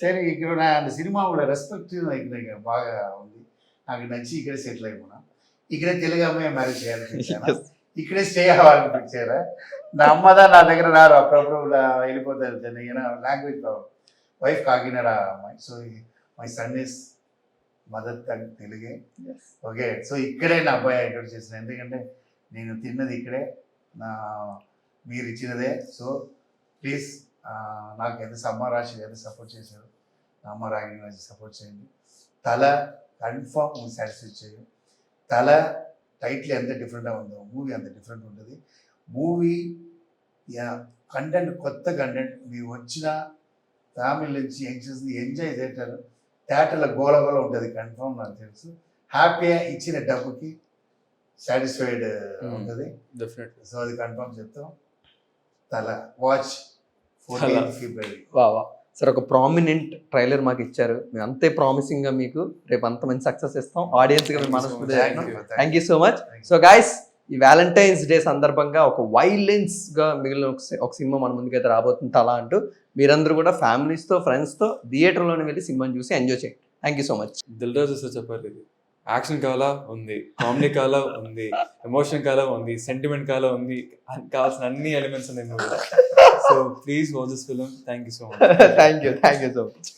సరే ఇక్కడ నా సినిమా కూడా రెస్పెక్ట్ ఇక్కడ బాగా ఉంది. నాకు నచ్చి ఇక్కడే సెటిల్ అయిపోయినా. ఇక్కడే తెలుగు అమ్మాయి మ్యారేజ్ చేయాలనిపించాను. ఇక్కడే స్టే అవ్వాలనిపించారా. నా అమ్మదా నా దగ్గర రారు, అప్పుడప్పుడు వెళ్ళిపోతారు. లాంగ్వేజ్ వైఫ్ కాకినాడ అమ్మాయి. So my son is mother tongue తెలుగే. ఓకే, సో ఇక్కడే నా అబ్బాయి ఇక్కడ చేసిన. ఎందుకంటే నేను తిన్నది ఇక్కడే, మీరు ఇచ్చినదే. సో ప్లీజ్ నాకు ఎంత అమ్మ రాశి ఎంత సపోర్ట్ చేశారు, నా అమ్మ రాగిన సపోర్ట్ చేయండి. తల కన్ఫామ్ సాటిస్ఫై చేయండి. తల టైటిల్ ఎంత డిఫరెంట్గా ఉందో మూవీ అంత డిఫరెంట్ ఉంటుంది. మూవీ కంటెంట్, కొత్త కంటెంట్. మీరు వచ్చిన ఫ్యామిలీ నుంచి యంగ్స్టర్స్ ఎంజాయ్ చేస్తారు. థియేటర్లో గోల ఉంటుంది కన్ఫామ్, నాకు తెలుసు. హ్యాపీగా ఇచ్చిన డబ్బుకి సాటిస్ఫైడ్ ఉంటుంది డెఫినెట్లీ. సో అది కన్ఫర్మ్ చెప్తాం. తల వాచ్ 14 ఫిబ్రవరి. వా సార్, ఒక ప్రామినెంట్ ట్రైలర్ మాకు ఇచ్చారు. మేము అంతే ప్రామిసింగ్ గా మీకు రేపు అంత మంచి సక్సెస్ ఇస్తాం. ఆడియన్స్ గా మేము మనస్ఫూర్తిగా thank you so much. So guys, ఈ వ్యాలంటైన్స్ డే సందర్భంగా ఒక వైలెన్స్ గా మిగిలిన ఒక సినిమా మన ముందుకైతే రాబోతుంది తలా అంటూ. మీరందరూ కూడా ఫ్యామిలీస్తో ఫ్రెండ్స్తో థియేటర్లోనే వెళ్ళి సినిమాని చూసి ఎంజాయ్ చేయండి. Thank you so much. Dil Raju sir చెప్పారు, ఇది యాక్షన్ కావాలా ఉంది, కామెడీ కావాలా ఉంది, ఎమోషన్ కావాలా ఉంది, సెంటిమెంట్ కావాలా ఉంది, కావాల్సిన అన్ని ఎలిమెంట్స్ ఉన్నాయి. So please watch this film. Thank you so much. Thank you so much.